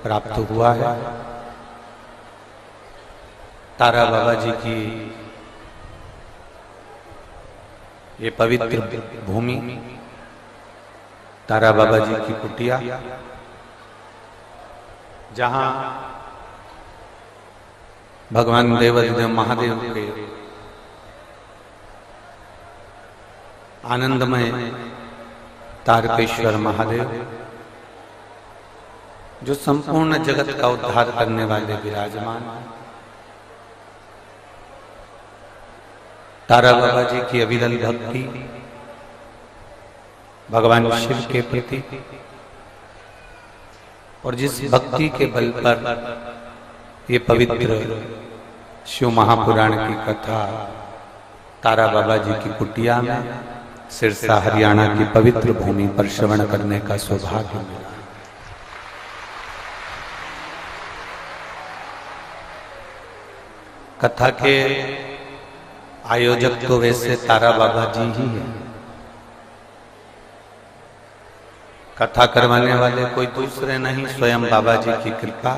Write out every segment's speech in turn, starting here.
प्राप्त हुआ है। तारा बाबा जी की ये पवित्र भूमि, तारा बाबा जी की कुटिया, जहां भगवान देवाधिदेव महादेव के आनंदमय तारकेश्वर महादेव, जो संपूर्ण जगत का उद्धार करने वाले विराजमान, तारा बाबा जी की अविरल भक्ति भगवान शिव के प्रति, और जिस भक्ति के बल पर ये पवित्र शिव महापुराण की कथा तारा बाबा जी की कुटिया में सिरसा हरियाणा की पवित्र भूमि पर श्रवण करने का सौभाग्य मिला। कथा के आयोजक तो वैसे तारा बाबा जी ही हैं, कथा करवाने वाले कोई दूसरे नहीं, स्वयं बाबा जी की कृपा,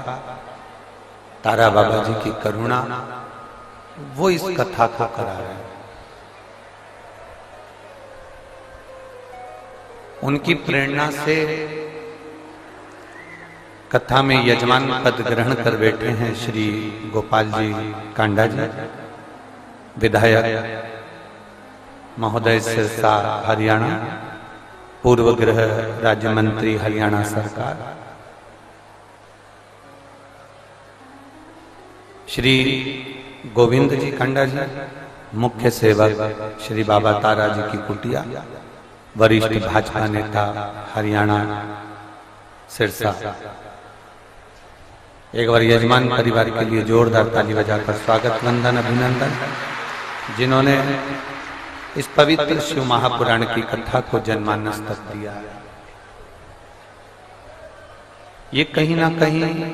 तारा बाबा जी की करुणा, वो इस कथा को करा रहे हैं। उनकी प्रेरणा से कथा में यजमान पद ग्रहण कर बैठे हैं श्री गोपाल जी कांडा जी, विधायक महोदय सिरसा हरियाणा, पूर्व गृह राज्य मंत्री हरियाणा सरकार, श्री गोविंद जी कांडा जी, मुख्य सेवक श्री बाबा तारा जी की कुटिया, वरिष्ठ भाजपा नेता हरियाणा सिरसा। एक बार यजमान परिवार के लिए जोरदार ताली बजाकर स्वागत, वंदन, अभिनंदन, जिन्होंने इस पवित्र शिव महापुराण की कथा को जनमानस तक दिया। ये कहीं ना कहीं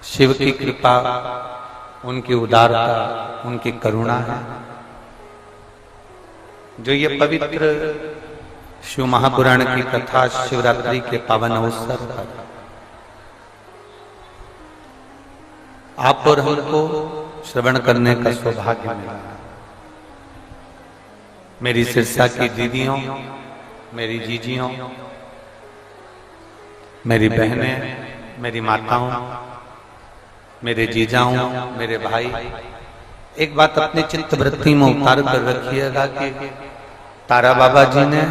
शिव की कृपा, उनकी उदारता, उनकी करुणा है, जो ये पवित्र शिव महापुराण की कथा शिवरात्रि के पावन अवसर पर आप और हमको श्रवण करने का सौभाग्य मिला। मेरी सिरसा की दीदियों, मेरी जीजियों, मेरी बहनें, मेरी माताओं, मेरे जीजाओं, मेरे भाई, एक बात अपने चित्त वृत्ति में उतार कर रखिएगा कि तारा बाबा जी ने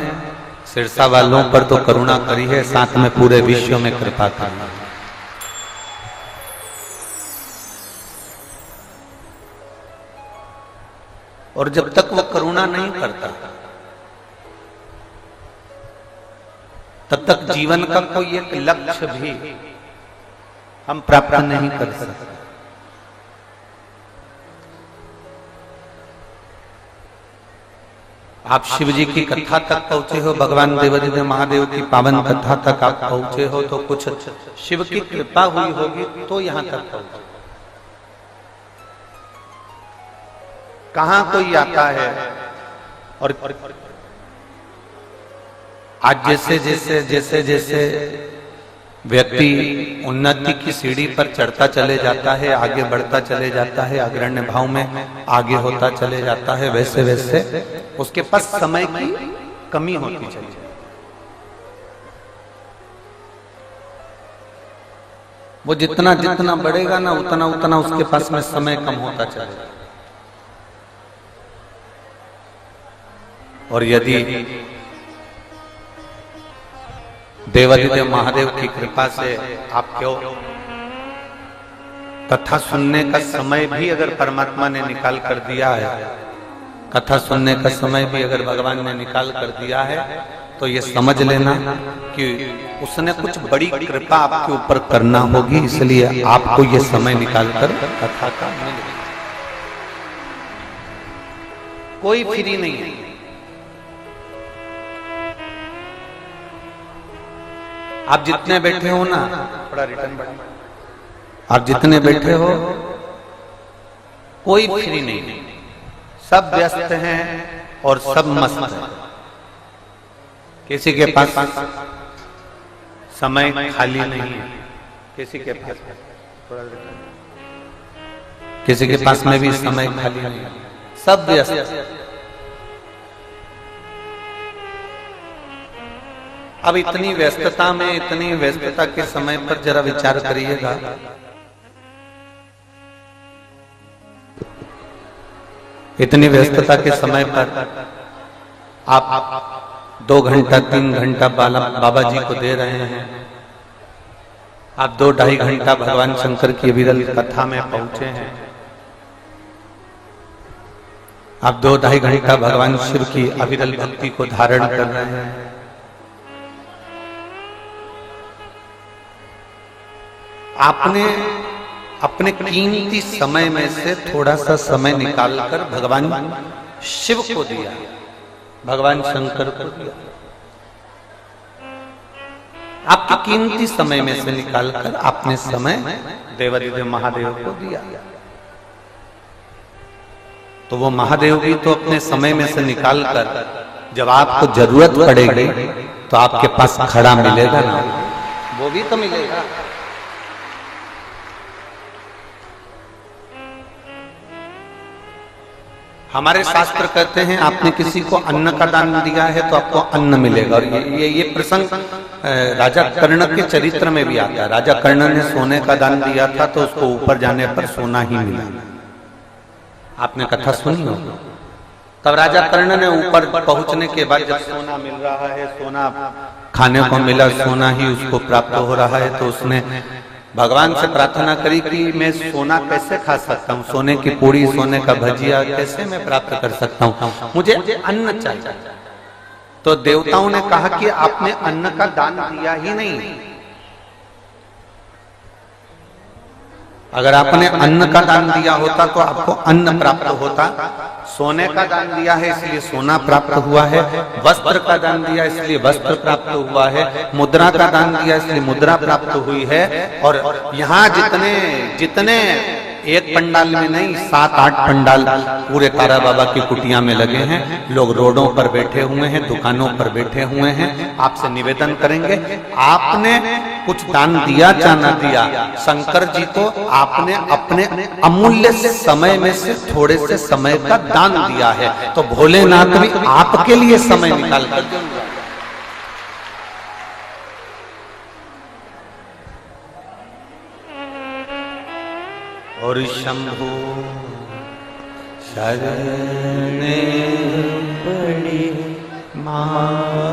सिरसा वालों पर तो करुणा करी है, साथ में पूरे विश्व में कृपा करी है। और जब तक वो करुणा नहीं करता, तब तक जीवन का कोई एक लक्ष्य भी हम प्राप्त नहीं कर सकते। आप शिव जी की कथा तक पहुंचे हो, भगवान देवाधिदेव महादेव की पावन कथा तक आप पहुंचे हो, तो कुछ शिव की कृपा हुई होगी तो यहां तक पहुंचे। कहां कोई आता है और आज जैसे जैसे जैसे जैसे व्यक्ति उन्नति की सीढ़ी पर चढ़ता चले जाता है, आगे बढ़ता चले जाता है, अग्रण्य भाव में आगे होता चले जाता है, वैसे वैसे उसके पास समय की कमी होती चली जाती है। वो जितना जितना बढ़ेगा ना, उतना उतना उसके पास में समय कम होता चलेगा। और यदि देवाधिदेव महादेव की कृपा से आपको कथा सुनने का समय भी अगर परमात्मा ने निकाल कर दिया है, कथा सुनने का समय भी अगर भगवान ने निकाल कर दिया है, तो ये समझ लेना कि उसने कुछ बड़ी कृपा आपके ऊपर करना होगी, इसलिए आपको ये समय निकाल कर कथा का मिल। कोई फ्री नहीं है। आप जितने बैठे हो ना, थोड़ा रिटर्न बढ़ा, आप जितने बैठे हो कोई फ्री नहीं, सब व्यस्त हैं और सब मस्त हैं। किसी के पास समय खाली नहीं है किसी के पास, किसी के पास में भी समय खाली नहीं है, सब व्यस्त। अब इतनी व्यस्तता में, इतनी व्यस्तता के समय पर जरा विचार करिएगा, इतनी व्यस्तता के समय पर आप 2 घंटा 3 घंटा बाबा जी को दे रहे हैं, आप 2-2.5 घंटा भगवान शंकर की विरल कथा में पहुंचे हैं, आप 2-2.5 घंटा भगवान शिव की अविरल भक्ति को धारण कर रहे हैं। आपने अपने कीमती समय में से थोड़ा सा समय निकालकर भगवान शिव को दिया, भगवान शंकर को दिया। आपके कीमती समय में से निकालकर आपने समय देवादिदेव महादेव को दिया। तो वो महादेव भी तो अपने समय में से निकालकर जब आपको जरूरत पड़ेगी तो आपके पास खड़ा मिलेगा ना, वो भी तो मिलेगा। हमारे शास्त्र कहते हैं आपने किसी को अन्न का दान दिया है तो आपको अन्न मिलेगा। और ये प्रसंग राजा कर्ण के चरित्र में भी आता है। राजा कर्ण ने सोने का दान दिया था तो उसको ऊपर जाने पर सोना ही मिला। आपने कथा सुनी हो? तब राजा कर्ण ने ऊपर पहुंचने के बाद जब सोना मिल रहा है, सोना खाने को मिला, सोना ही उसको प्राप्त हो रहा है, तो उसने भगवान से प्रार्थना करी कि मैं सोना कैसे खा सकता हूँ, सोने की पूरी, सोने का भजिया कैसे मैं प्राप्त कर सकता हूँ, मुझे अन्न चाहिए। तो देवताओं ने कहा कि आपने अन्न का दान दिया ही नहीं। अगर आपने अन्न का दान दिया होता तो आपको अन्न प्राप्त होता। सोने का दान दिया है इसलिए सोना प्राप्त हुआ है, वस्त्र का दान दिया इसलिए वस्त्र प्राप्त हुआ है, मुद्रा का दान दिया इसलिए मुद्रा प्राप्त हुई है। और यहाँ जितने एक पंडाल में नहीं 7-8 पंडाल पूरे तारा बाबा की कुटिया में लगे हैं, लोग रोडों पर बैठे हुए हैं, दुकानों पर बैठे हुए हैं। आपसे निवेदन करेंगे, आपने कुछ दान दिया चाहे न दिया, शंकर जी को आपने अपने अमूल्य समय में से थोड़े से समय का दान दिया है, तो भोलेनाथ भी आपके लिए समय निकाल कर देंगे। और शंभु शरणे पड़ी माँ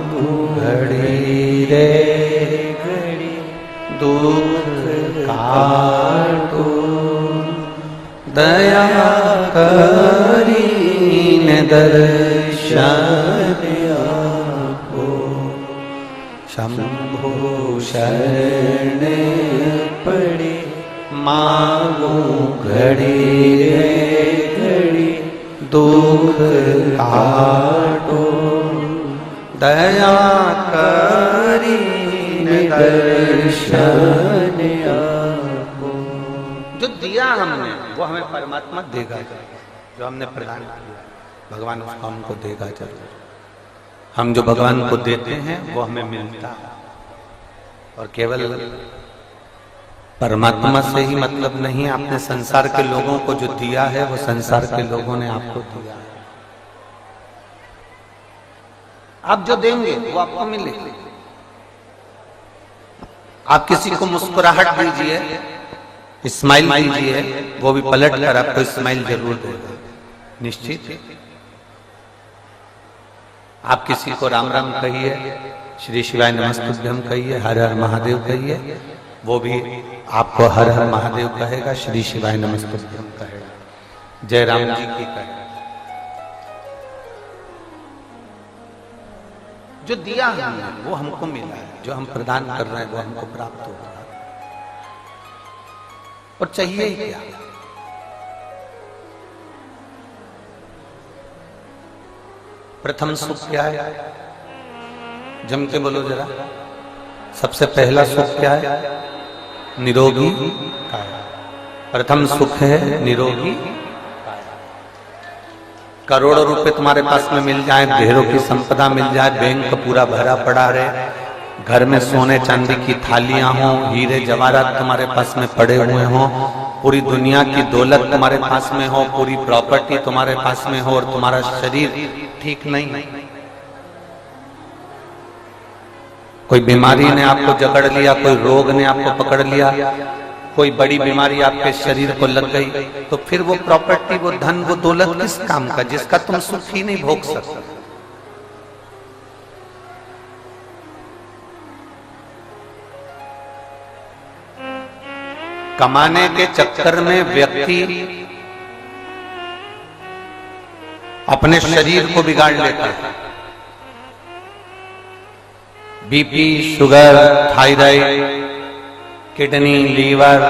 घड़ी रे घड़ी दुख काटो दया करीने दर्शन आपको। शंभु शरणे पड़ी मांगो घड़ी रे घड़ी दुख काटो दया करीने दर्शन आपको। जो दिया हमने वो हमें परमात्मा देगा, जो हमने प्रदान किया भगवान उसको हमको देगा जरूर। हम जो भगवान को देते हैं वो हमें मिलता है। और केवल परमात्मा से ही मतलब नहीं, आपने संसार के लोगों को जो दिया है वो संसार के लोगों ने आपको दिया है। आप जो देंगे वो आपको मिलेगा। आप किसी को मुस्कुराहट दीजिए, स्माइल दीजिए, वो भी पलट कर आपको स्माइल जरूर देगा, निश्चित। आप किसी को राम राम कहिए, श्री शिवाय नमस्तुभ्यं कहिए, हर हर महादेव कहिए, वो भी आपको हर हर महादेव कहेगा, श्री शिवाय नमस्तुभ्यं कहेगा, जय राम जी की कहेगा। जो दिया हमने वो हमको मिला है, जो हम प्रदान कर रहे हैं वो हमको प्राप्त हो रहा है। और चाहिए ही क्या? प्रथम सुख क्या है? जम के बोलो जरा। सबसे पहला सुख क्या है? निरोगी काया। प्रथम सुख है निरोगी काया। करोड़ों रुपए तुम्हारे पास में मिल जाए, ढेरों की संपदा मिल जाए, बैंक पूरा भरा पड़ा रहे, घर में सोने चांदी की थालियां हों, हीरे जवाहरात तुम्हारे पास में पड़े हुए हों, पूरी दुनिया की दौलत तुम्हारे पास में हो, पूरी प्रॉपर्टी तुम्हारे पास में हो, और तुम्हारा शरीर ठीक नहीं, कोई बीमारी ने आपको जकड़ लिया, कोई रोग ने आपको पकड़ लिया, कोई बड़ी बीमारी आपके शरीर को लग गई, तो फिर वो प्रॉपर्टी, वो धन, वो दौलत किस काम का, जिसका तुम सुख ही नहीं भोग सकते। कमाने के चक्कर में व्यक्ति अपने शरीर को बिगाड़ लेता है। BP, sugar, thyroid, kidney, liver,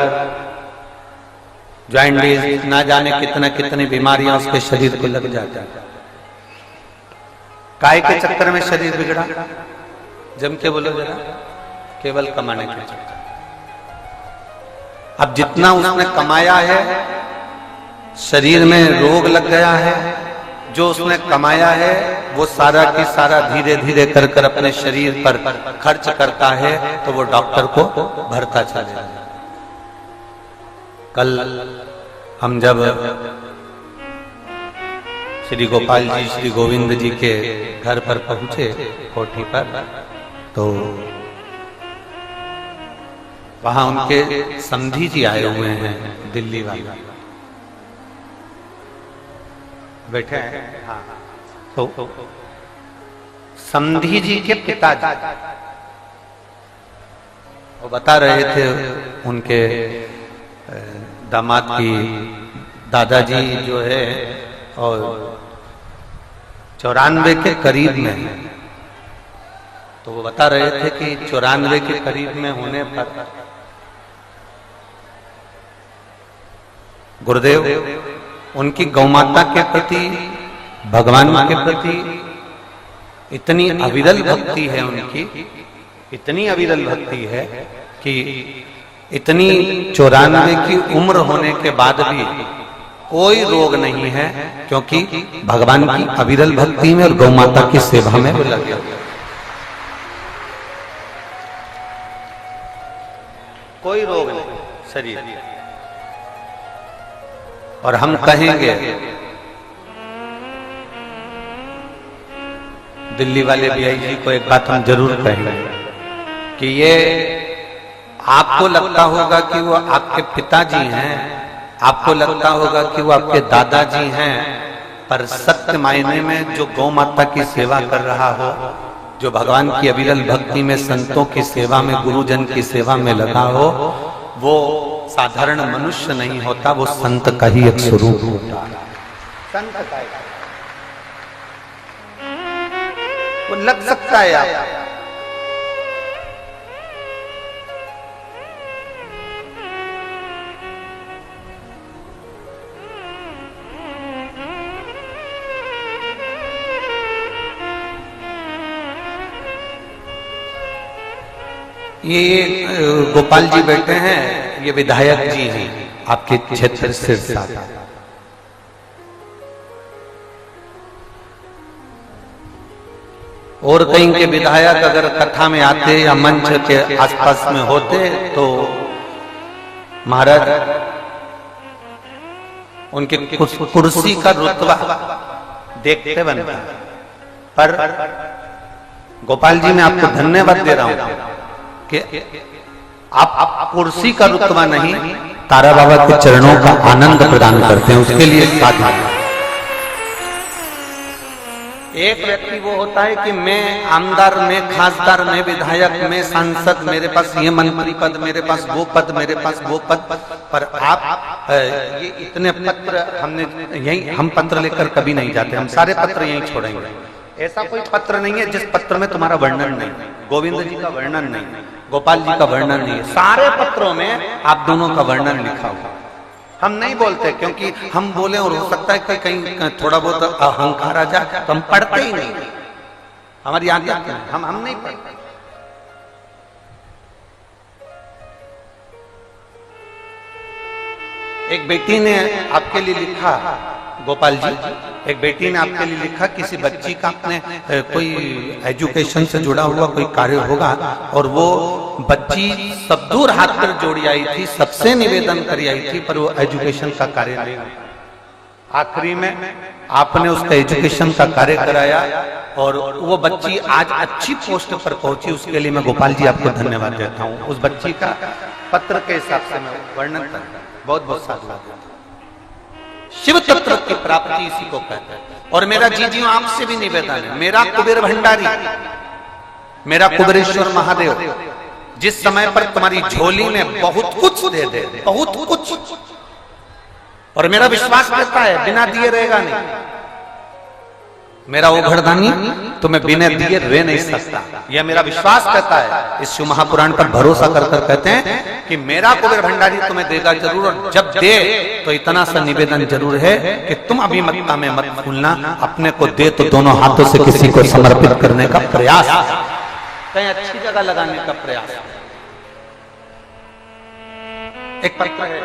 joints, ना जाने कितने कितनी बीमारियां उसके शरीर को लग जाती है। काय के चक्कर में शरीर बिगड़ा? जम के बोलो जरा, केवल कमाने के चक्कर। अब जितना उसने कमाया है, शरीर में रोग लग गया है, जो उसने कमाया है वो सारा की सारा धीरे धीरे कर कर अपने शरीर पर खर्च करता है, तो वो डॉक्टर को भरता चला जाता। कल हम जब श्री गोपाल जी, श्री गोविंद जी के घर पर पहुंचे, कोठी पर, तो वहां उनके समधी जी आए हुए हैं, दिल्ली वाले बैठे हैं। हाँ, तो समधी जी के पिताजी वो बता रहे थे उनके दामाद की दादाजी जो है और 94 के करीब में है, तो वो बता रहे थे कि 94 के करीब में होने पर गुरुदेव उनकी गौमाता के प्रति, भगवान के प्रति इतनी अविरल भक्ति है उनकी, इतनी अविरल भक्ति है कि इतनी 94 की उम्र होने के बाद भी कोई रोग नहीं है, क्योंकि भगवान की अविरल भक्ति में और गौमाता की सेवा में वो लगे। कोई रोग नहीं शरीर। और हम कहेंगे, दिल्ली वाले बीआई जी को एक बात हम जरूर कहेंगे कि ये आपको लगता होगा कि वो आपके पिताजी हैं, आपको लगता होगा कि वो आपके दादाजी हैं, पर सत्य मायने में जो गौ माता की सेवा कर रहा हो, जो भगवान की अविरल भक्ति में, संतों की सेवा में, गुरुजन की सेवा में लगा हो, वो साधारण मनुष्य नहीं होता, वो संत का ही एक स्वरूप होता है। संत का वो लग सकता है आप। ये गोपाल जी बैठे हैं, ये विधायक जी हैं आपके क्षेत्र सिरसा। और कहीं के विधायक अगर कथा में आते या मंच के आसपास में होते तो महाराज उनके कुर्सी का रुतबा देखते बनता। पर गोपाल जी मैं आपको धन्यवाद दे रहा हूं कि आप कुर्सी का रुतबा नहीं, तारा बाबा के चरणों का आनंद प्रदान करते हैं, उसके लिए साथ। एक व्यक्ति वो होता है कि मैं आमदार, मैं खासदार, मैं विधायक, मैं सांसद, मेरे पास ये मंत्री पद, मेरे पास वो पद, मेरे पास वो पद। पर आप ये इतने पत्र हमने यही, हम पत्र लेकर कभी नहीं जाते, हम सारे पत्र यहीं छोड़ेंगे। ऐसा कोई पत्र नहीं है जिस पत्र में तुम्हारा वर्णन नहीं, गोविंद जी का वर्णन नहीं, गोपाल जी का वर्णन नहीं है। सारे पत्रों में आप दोनों का वर्णन लिखा हुआ। हम नहीं बोलते, क्योंकि हम बोले और हो सकता है कि कहीं थोड़ा बहुत अहंकार आ जाए, तो हम पढ़ते ही नहीं, हमारी आदत है, हम नहीं पढ़ते। एक बेटी ने आपके लिए लिखा, गोपाल जी, एक बेटी ने आपके लिए लिखा किसी बच्ची का अपने कोई एजुकेशन से जुड़ा हुआ कोई कार्य होगा और वो बच्ची सब दूर हाथ पर जोड़ी आई थी, सबसे निवेदन करी आई थी, पर वो एजुकेशन का कार्य नहीं। आखिरी में आपने उसका एजुकेशन का कार्य कराया और वो बच्ची आज अच्छी पोस्ट पर पहुंची। उसके लिए मैं गोपाल जी आपको धन्यवाद देता हूँ। उस बच्ची का पत्र के हिसाब से मैं वर्णन करता हूँ। बहुत बहुत साधुवाद। शिव तत्व की प्राप्ति इसी को कहते हैं। और मेरा जीजी आपसे भी निवेदन है, मेरा कुबेर भंडारी, मेरा कुबेरेश्वर महादेव जिस समय पर तुम्हारी झोली में बहुत कुछ दे दे, बहुत कुछ, और मेरा विश्वास रहता है बिना दिए रहेगा नहीं। मेरा वो घरदानी तुम्हें बिना दिए रह नहीं सकता, यह मेरा विश्वास कहता है। इस शिव महापुराण पर भरोसा कर कर कहते हैं कि मेरा कुबेर भंडारी तुम्हें देगा जरूर, और जब दे तो इतना सा निवेदन जरूर है कि तुम अभिमतता में मत भूलना, अपने को दे तो दोनों हाथों से किसी को समर्पित करने का प्रयास, कहीं अच्छी जगह लगाने का प्रयास। एक पत्र है,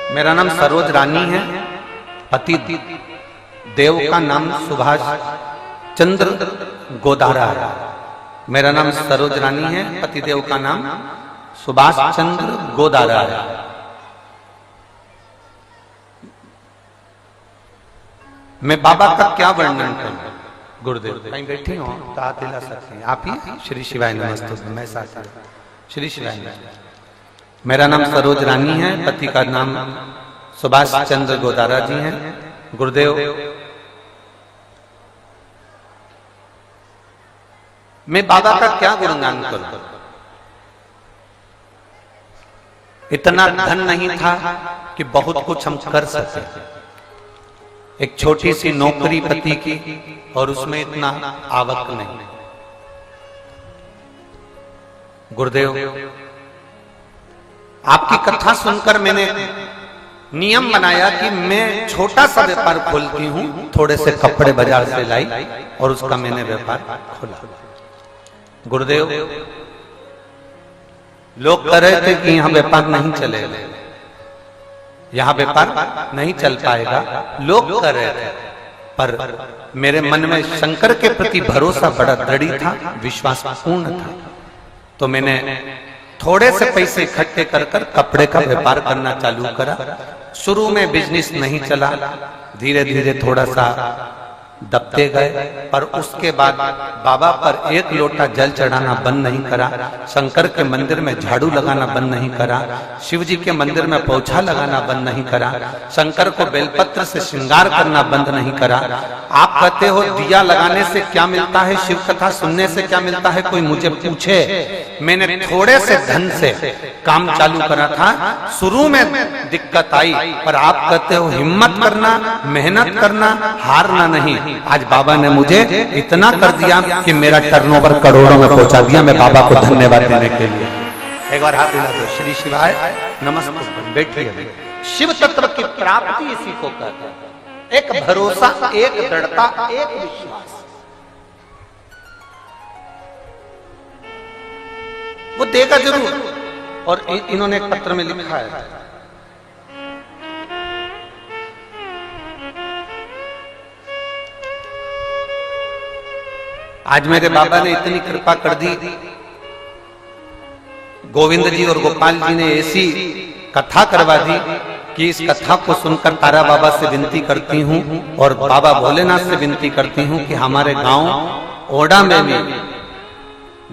मेरा नाम सरोज रानी है, पति देव का नाम सुभाष चंद्र गोदारा है। मेरा नाम सरोज रानी है, पति देव का नाम सुभाष चंद्र गोदारा है। मैं बाबा का क्या वर्णन करूं? गुरुदेव कहीं बैठे हो तो हाथ हिला सकते हैं आप ही। श्री शिवाय नमस्तुभ्यं। मैं साथ श्री शिवाय नमस्तुभ्यं। मेरा नाम सरोज रानी है, पति का नाम सुभाष चंद्र गोदारा जी हैं। गुरुदेव मैं बाबा का क्या गुणगान करूं? इतना धन नहीं था कि बहुत कुछ हम कर सके। एक छोटी सी नौकरी पति की और उसमें इतना आवक नहीं। गुरुदेव आपकी कथा सुनकर मैंने नियम बनाया कि मैं छोटा सा व्यापार खोलती हूं, थोड़े से कपड़े बाजार से लाई और उसका मैंने व्यापार खोला। गुरुदेव लोग कह रहे थे कि यहां व्यापार नहीं चलेगा, यहां व्यापार नहीं चल पाएगा, लोग कह रहे थे, पर मेरे मन में शंकर के प्रति भरोसा बड़ा दृढ़ था, विश्वास पूर्ण था। तो मैंने थोड़े से पैसे इकट्ठे कर कर कपड़े का व्यापार करना चालू करा। शुरू में बिजनेस नहीं चला, धीरे धीरे थोड़ा सा दबते गए, पर उसके बाद बाबा पर एक लोटा जल चढ़ाना बंद नहीं करा, शंकर के मंदिर में झाड़ू लगाना बंद नहीं करा, शिव जी के मंदिर में पोछा लगाना बंद नहीं करा, शंकर को बेलपत्र से श्रृंगार करना बंद नहीं करा। आप कहते हो दिया लगाने से क्या मिलता है, शिव कथा सुनने से क्या मिलता है, कोई मुझे पूछे। मैंने थोड़े से धन से काम चालू करा था, शुरू में दिक्कत आई, पर आप कहते हो हिम्मत करना, मेहनत करना, हारना नहीं। आज बाबा ने मुझे इतना कर दिया कि मेरा टर्नओवर करोड़ों में पहुंचा दिया। मैं बाबा को धन्यवाद देने के लिए एक बार हाथ हिला दो। श्री शिवाय नमस्कार। बैठिए। शिव तत्व की प्राप्ति इसी को कहते हैं, एक भरोसा, एक दृढ़ता, एक विश्वास। वो देगा जरूर। और इन्होंने एक पत्र में लिखा है, आज मेरे बाबा ने इतनी कृपा कर दी, गोविंद जी और गोपाल जी ने ऐसी कथा करवा दी कि इस कथा को सुनकर तारा बाबा से विनती करती हूँ और बाबा भोलेनाथ से विनती करती हूँ कि हमारे गांव ओडा में भी,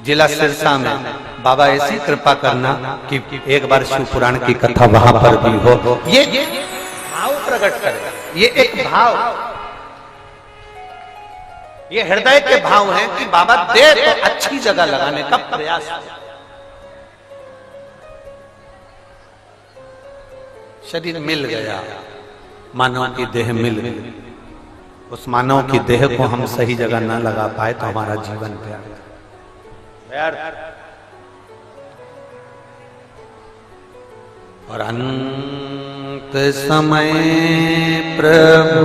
जिला सिरसा में बाबा ऐसी कृपा करना कि एक बार शिव पुराण की कथा वहां पर भी हो। ये भाव प्रकट करे, ये एक भाव, ये हृदय के भाव हैं कि बाबा दे तो अच्छी जगह लगाने का प्रयास। शरीर मिल गया, मानव की देह मिल गई, उस मानव की देह को हम सही जगह न लगा पाए तो हमारा जीवन व्यर्थ। और अंत समय प्रभु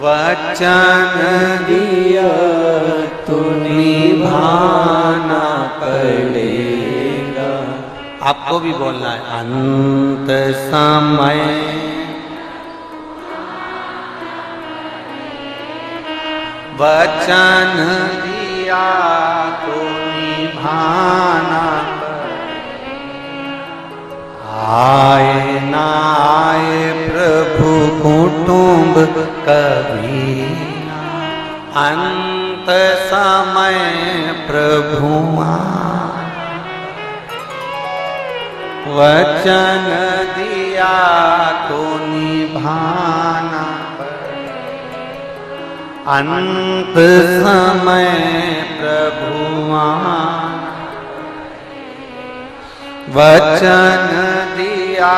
वचन दिया तो निभाना पड़ेगा। आपको भी बोलना है, अंत समय वचन दिया तो निभाना। आए ना आए प्रभु कुटुंब कभी, अंत समय प्रभु वचन दिया तो निभाना। अंत समय प्रभु वचन दिया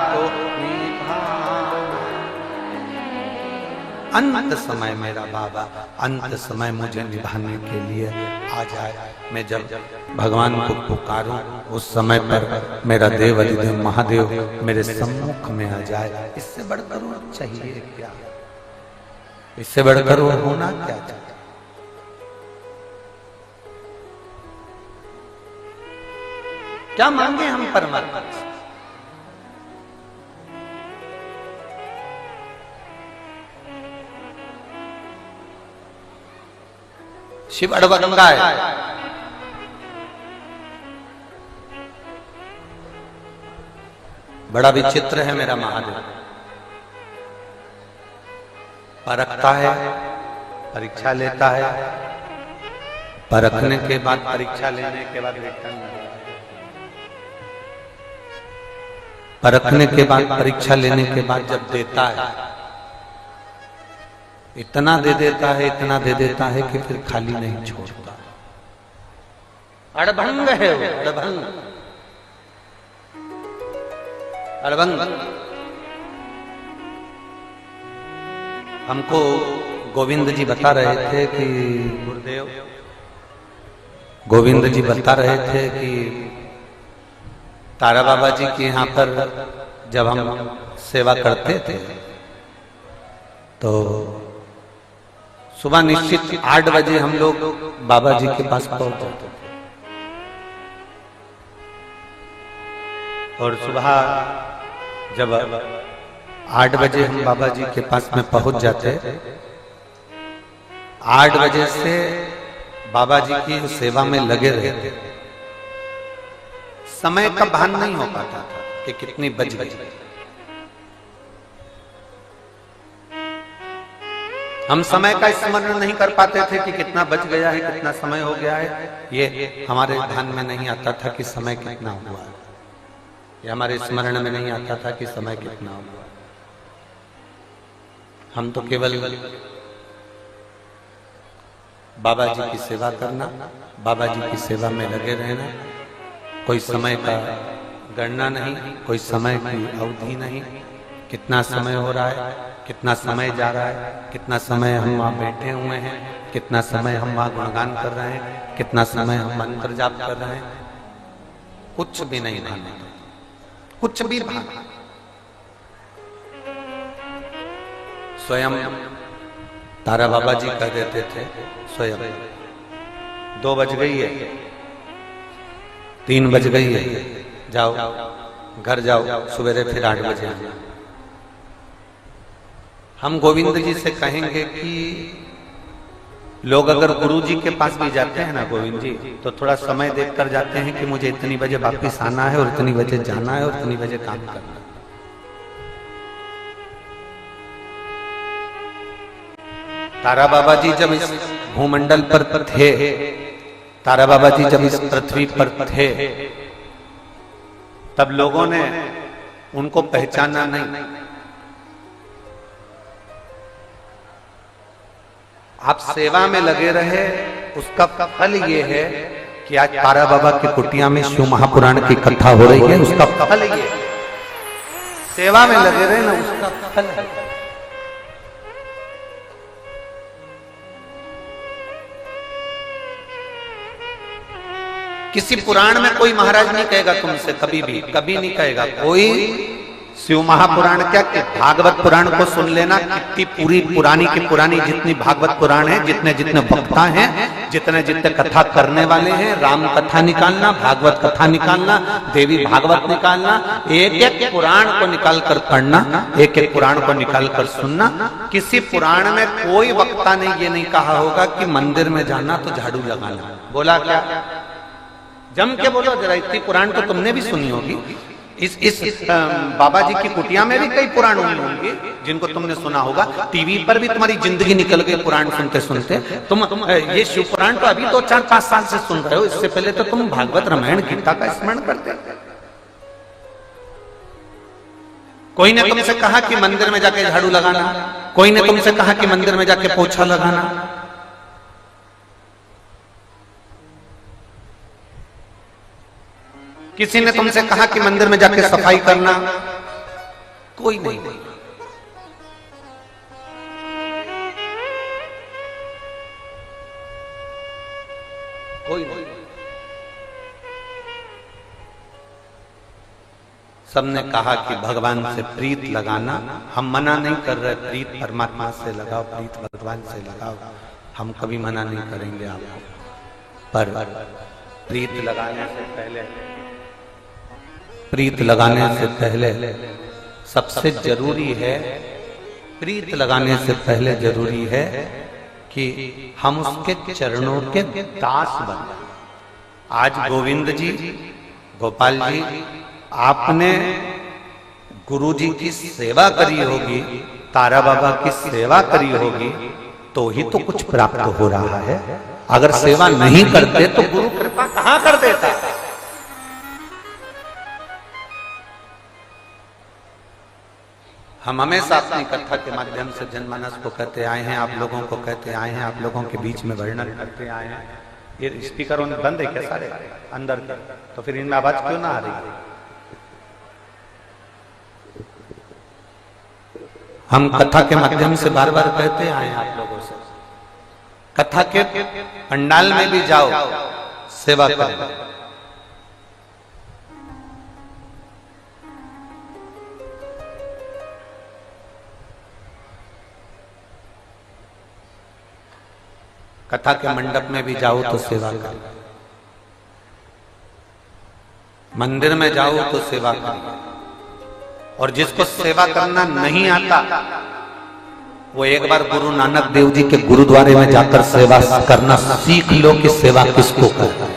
तो निभाना। अंत समय मेरा बाबा, अंत समय मुझे निभाने के लिए आ जाए। मैं जब भगवान को पुकारूं उस समय पर मेरा देव अधिदेव महादेव मेरे सम्मुख में आ जाए। इससे बढ़कर और चाहिए क्या? इससे बढ़कर और होना क्या चाहिए? क्या मांगे हम परमात्मा से? शिव अड़बंगा है, बड़ा विचित्र है मेरा महादेव। परखता है, परीक्षा लेता है, परखने के बाद परीक्षा लेने के बाद रिटर्न, परखने के बाद परीक्षा लेने के बाद जब देता है इतना दे देता है, इतना दे देता है कि फिर खाली नहीं छोड़ता। अड़भंग है वो, अड़भंग, अड़भंग। हमको गोविंद जी बता रहे थे कि गुरुदेव गोविंद जी बता रहे थे कि तारा बाबा जी के यहाँ पर जब हम सेवा करते थे तो सुबह निश्चित 8 बजे हम लोग बाबा जी के पास पहुंच जाते थे। और सुबह जब 8 बजे हम बाबा जी के पास में पहुंच जाते, 8 बजे से बाबा जी की सेवा में लगे रहते। समय का भान नहीं हो पाता था कि कितनी बज गई। हम समय का स्मरण नहीं कर पाते थे कि कितना बज गया है, कितना समय हो गया है। ये हमारे ध्यान में नहीं आता था कि समय कितना हुआ है। ये हमारे स्मरण में नहीं आता था कि समय कितना हुआ। हम तो केवल बाबा जी की सेवा करना, बाबा जी की सेवा में लगे रहना। कोई समय का गणना नहीं, कोई समय की अवधि नहीं। कितना समय हो रहा है, कितना समय जा रहा है, कितना समय हम वहां बैठे हुए हैं, कितना समय हम वहां गुणगान कर रहे हैं, कितना समय हम मंत्र जाप कर रहे हैं, कुछ भी नहीं भाना, कुछ भी भाना। स्वयं तारा बाबा जी कह देते थे, स्वयं 2 बज गई है, 3 बज गई है, जाओ घर जाओ, सवेरे फिर 8 बजे आना। हम गोविंद जी से कहेंगे कि लोग अगर गुरु जी के पास भी जाते हैं ना गोविंद जी, तो थोड़ा समय देखकर जाते हैं कि मुझे इतनी बजे वापिस आना है और इतनी बजे जाना है और इतनी बजे काम करना है। तारा बाबा जी जब इस भूमंडल पर थे, तारा बाबा जी जब इस पृथ्वी पर थे, तब लोगों ने उनको पहचाना नहीं। आप सेवा में लगे रहे, उसका फल ये है कि आज तारा बाबा की कुटिया में शिव महापुराण की कथा हो रही है। उसका फल ये, सेवा में लगे रहे ना, उसका फल है। किसी पुराण में कोई महाराज नहीं कहेगा तुमसे, कभी भी, कभी नहीं कहेगा। कोई शिव महापुराण क्या कि भागवत पुराण को सुन लेना, कितनी पूरी पुरानी की पुरानी जितनी भागवत पुराण है, जितने जितने वक्ता हैं, जितने जितने कथा करने वाले हैं, राम कथा निकालना, भागवत कथा निकालना, देवी भागवत निकालना, एक एक पुराण को निकाल कर पढ़ना, एक एक पुराण को निकाल कर सुनना। किसी पुराण में कोई वक्ता ने ये नहीं कहा होगा कि मंदिर में जाना तो झाड़ू लगाना। बोला क्या? जम के बोलो जरा, इतनी पुराण तो तुमने भी सुनी होगी। इस बाबा जी की कुटिया में भी कई पुराण होंगे जिनको तुमने सुना होगा। टीवी पर भी तुम्हारी जिंदगी निकल गई पुराण सुनते सुनते। तुम ये शिव पुराण तो अभी तो 4-5 साल से सुन रहे हो, इससे पहले तो तुम भागवत रामायण गीता का स्मरण करते। कोई ने तुमसे कहा कि मंदिर में जाके झाड़ू लगाना, कोई ने तुमसे कहा कि मंदिर में जाके पोछा लगाना। किसी ने तुमसे कहा कि मंदिर में जाके सफाई करना? कोई नहीं। कोई नहीं। सबने कहा कि भगवान से प्रीत लगाना। हम मना नहीं कर रहे, प्रीत परमात्मा से लगाओ, प्रीत भगवान से लगाओ, हम कभी मना नहीं करेंगे आपको। पर प्रीत लगाने से पहले, प्रीत लगाने से पहले सबसे जरूरी है, प्रीत लगाने से पहले जरूरी है कि हम उसके चरणों के दास बने। आज गोविंद जी, गोपाल जी, आपने गुरु जी की सेवा करी होगी, तारा बाबा की सेवा करी होगी, तो ही तो कुछ प्राप्त हो रहा है। अगर सेवा नहीं करते तो गुरु कृपा कहां कर देता? हम हमेशा अपनी कथा के माध्यम से जनमानस को कहते आए हैं, आप लोगों को कहते आए हैं, आप लोगों के बीच में वर्णन करते आए हैं। ये स्पीकर बंद है क्या सारे अंदर के? तो फिर इनमें आवाज क्यों ना आ रही है? हम कथा के माध्यम से बार बार कहते आए हैं आप लोगों से, कथा के पंडाल में भी जाओ, सेवा करो। कथा के मंडप में भी जाओ तो सेवा करो, मंदिर में जाओ तो सेवा करो। और जिसको सेवा करना नहीं आता, वो एक बार गुरु नानक देव जी के गुरुद्वारे में जाकर सेवा करना सीख लो कि सेवा किसको करना है।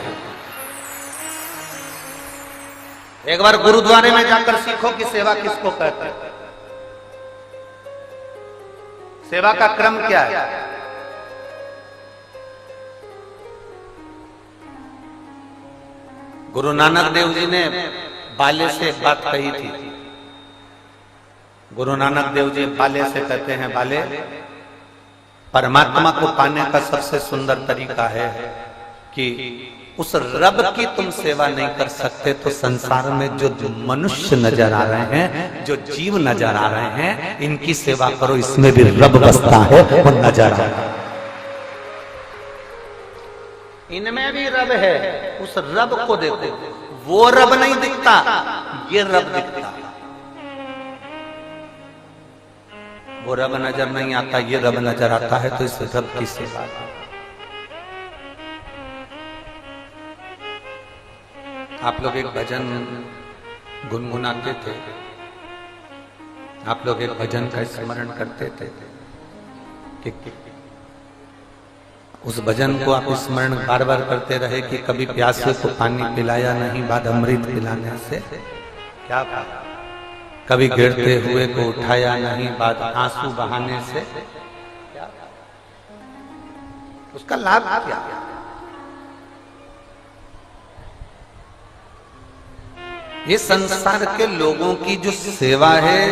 एक बार गुरुद्वारे में जाकर सीखो कि सेवा किसको कहते हैं। सेवा का क्रम क्या है? गुरु नानक देव जी ने बाले से एक बात कही थी। गुरु नानक देव जी बाले से कहते हैं, बाले, परमात्मा को पाने का सबसे सुंदर तरीका है कि उस रब की तुम सेवा नहीं कर सकते तो संसार में जो मनुष्य नजर आ रहे हैं, जो जीव नजर आ रहे हैं, इनकी सेवा करो, इसमें भी रब बसता है, वो नजर आ रहा है। इनमें भी रब है, उस रब को देखो। वो रब नहीं दिखता, ये रब दिखता। वो रब नजर नहीं आता, ये रब नजर आता है, तो इस रब की सेवा। आप लोग एक भजन गुनगुनाते थे, आप लोग एक भजन का स्मरण करते थे कि उस भजन को आप स्मरण बार बार करते रहे कि कभी प्यासे को पानी पिलाया नहीं, बाद अमृत पिलाने से क्या बात। कभी गिरते हुए को उठाया नहीं, बाद आंसू बहाने से क्या, उसका लाभ क्या? ये संसार के लोगों की जो सेवा है,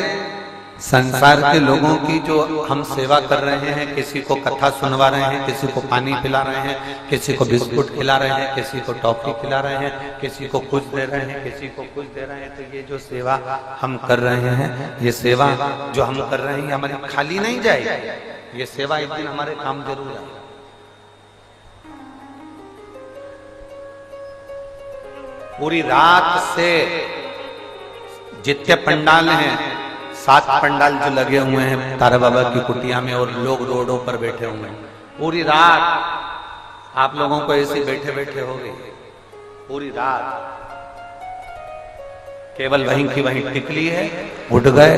संसार के लोगों की जो हम सेवा कर रहे हैं, किसी को कथा सुनवा रहे हैं, किसी को पानी पिला रहे हैं, किसी को बिस्कुट खिला रहे हैं, किसी को टॉफी खिला रहे हैं, किसी को कुछ दे रहे हैं, किसी को कुछ दे रहे हैं, तो ये जो सेवा हम कर रहे हैं, ये सेवा जो हम कर रहे हैं हमारी खाली नहीं जाएगी। ये सेवा एक दिन हमारे काम जरूर आएगी। पूरी रात से जितने पंडाल हैं, 7 पंडाल जो लगे हुए हैं तारा बाबा की कुटिया में, और लोग रोडों पर बैठे हुए हैं, पूरी रात आप लोगों को ऐसे बैठे बैठे हो गई, पूरी रात केवल वहीं की वहीं टिकली है, उठ गए,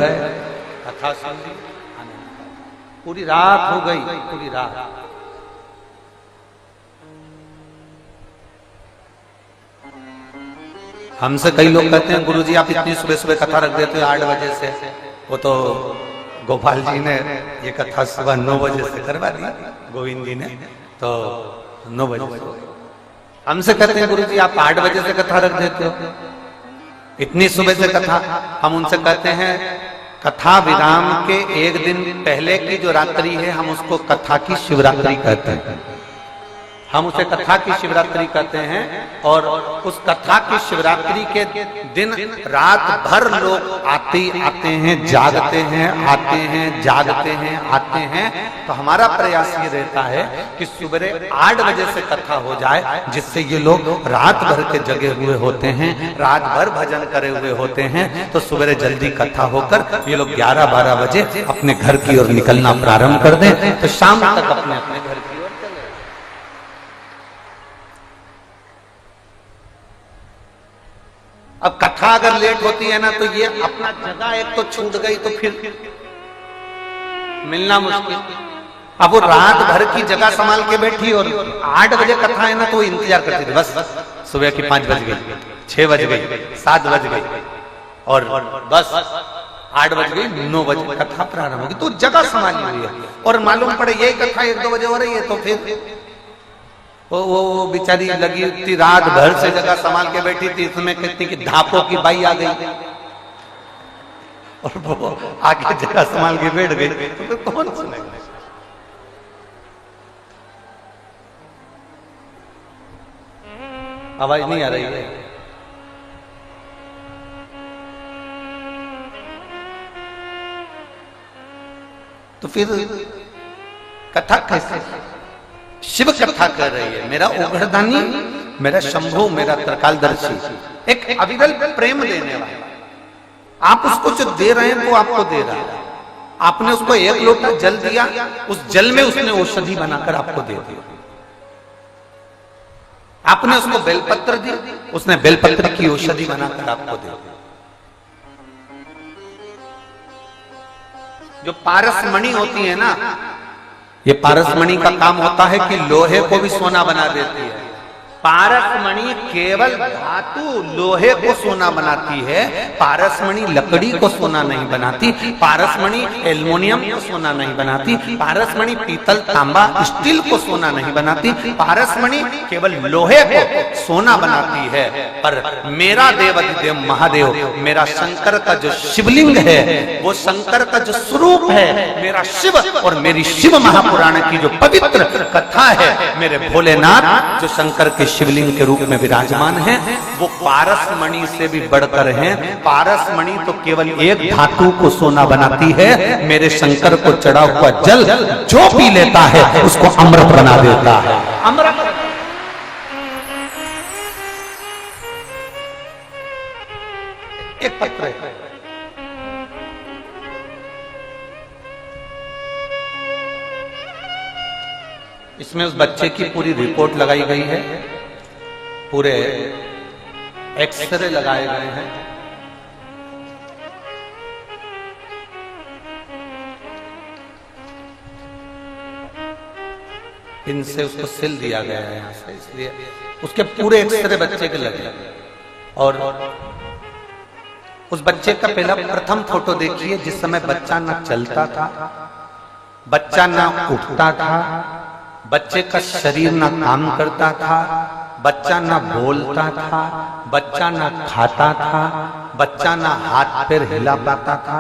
कथा सुन ली, पूरी रात हो गई, पूरी रात। हमसे कई लोग कहते हैं गुरुजी आप इतनी सुबह सुबह कथा रख देते हो 8 बजे से, वो तो गोपाल जी ने ये कथा सुबह 9 बजे से करवा दी, गोविंद जी ने तो 9 बजे से। हमसे कहते हैं गुरुजी आप 8 बजे से कथा रख देते हो, इतनी सुबह से कथा। हम उनसे कहते हैं कथा विराम के एक दिन पहले की जो रात्रि है हम उसको कथा की शिवरात्रि कहते हैं, हम उसे कथा की शिवरात्रि कहते हैं। और उस कथा की शिवरात्रि के दिन रात भर लोग आते हैं, जागते हैं, आते हैं, जागते हैं, आते हैं। तो हमारा प्रयास ये रहता है कि सुबह 8 बजे से कथा हो जाए, जिससे ये लोग रात भर के जगे हुए होते हैं, रात भर भजन करे हुए होते हैं, तो सुबह जल्दी कथा होकर ये लोग 11-12 बजे अपने घर की ओर निकलना प्रारंभ कर दें, तो शाम तक अपने अपने घर की ओर चले। अब कथा अगर लेट होती है ना, तो ये अपना जगह एक तो छूट गई, तो फिर मिलना मुश्किल। अब वो रात भर की जगह संभाल के बैठी और 8 बजे कथा है ना, तो वो इंतजार करती थी, बस सुबह की 5 बज गई, 6 बज गई, 7 बज गई, और बस 8 बज गई, 9 बजे कथा प्रारंभ होगी, तो जगह संभाली हुई है। और मालूम पड़े यही कथा 1-2 बजे हो रही है, तो फिर वो बेचारी लगी थी रात भर से जगह संभाल के बैठी थी, इसमें कहती कि धापों की बाई आ गई और वो आगे जगह संभाल के बैठ गई, तो कौन सुनेगा? आवाज नहीं आ रही है? तो फिर कथा कैसे? शिव कथा कर रही है, मेरा ओघड़दानी, मेरा शंभु, मेरा त्रिकालदर्शी, एक अविरल प्रेम देने वाला। आप उसको जो दे रहे हैं वो आपको दे रहा है। आपने उसको 1 लोटा जल दिया, उस जल में उसने औषधि बनाकर आपको दे दिया। आपने उसको बेलपत्र दी, उसने बेलपत्र की औषधि बनाकर आपको दे दी। जो पारसमणि होती है ना, ये पारसमणि का काम होता है कि लोहे को भी सोना बना देती है। पारसमणि केवल धातु लोहे को सोना बनाती है, पारसमणि लकड़ी को सोना नहीं बनाती, पारसमणि एल्युमिनियम को सोना नहीं बनाती, पारसमणि पीतल तांबा स्टील को सोना नहीं बनाती, पारसमणि केवल लोहे को सोना बनाती है। पर मेरा देवाधिदेव महादेव, मेरा शंकर का जो शिवलिंग है, वो शंकर का जो स्वरूप है, मेरा शिव और मेरी शिव महापुराण की जो पवित्र कथा है, मेरे भोलेनाथ जो शंकर के शिवलिंग के रूप में विराजमान है, वो पारसमणि से भी बढ़कर हैं। पारसमणि तो केवल एक धातु को सोना बनाती है, मेरे शंकर को चढ़ा हुआ जल जो पी लेता है उसको अमृत बना देता है। अमृत एक पत्र है, इसमें उस बच्चे की पूरी रिपोर्ट लगाई गई है, पूरे एक्सरे लगाए गए हैं। इनसे उसको सिल दिया गया है यहाँ से, इसलिए उसके पूरे एक्सरे बच्चे के लगे। और उस बच्चे का पहला प्रथम फोटो देखिए, जिस समय बच्चा ना चलता था, बच्चा ना उठता था, बच्चे का शरीर ना काम करता था, बच्चा ना बोलता था, बच्चा ना खाता था, बच्चा ना हाथ पैर हिला पाता था।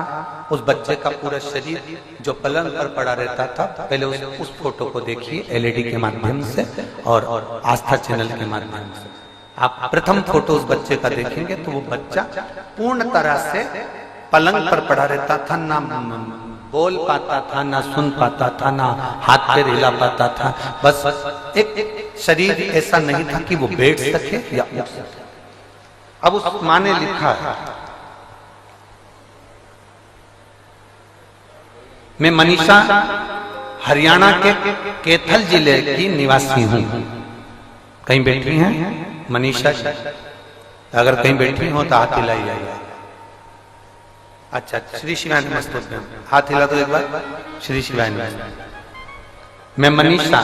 उस बच्चे का पूरा शरीर जो पलंग पर पड़ा रहता था, पहले उस फोटो को देखिए एलईडी के माध्यम से और आस्था चैनल के माध्यम से। आप प्रथम फोटो उस बच्चे का देखेंगे तो वो बच्चा पूर्ण तरह से पलंग पर पड़ा रहता था, ना बोल पाता था, ना सुन पाता था, ना हाथ पैर हिला पाता था। बस एक शरीर ऐसा नहीं था कि वो बैठ सके या उठ सके। अब उस माँ ने लिखा मैं मनीषा हरियाणा के कैथल जिले की निवासी हूं। कहीं बैठी हैं मनीषा? अगर कहीं बैठी हो तो हाथ हिलाई जाइए। अच्छा, श्री शिवाय नमस्तुभ्यम, हाथ हिला दो एक बार। श्री शिवाय नमस्तुभ्यम। मैं मनीषा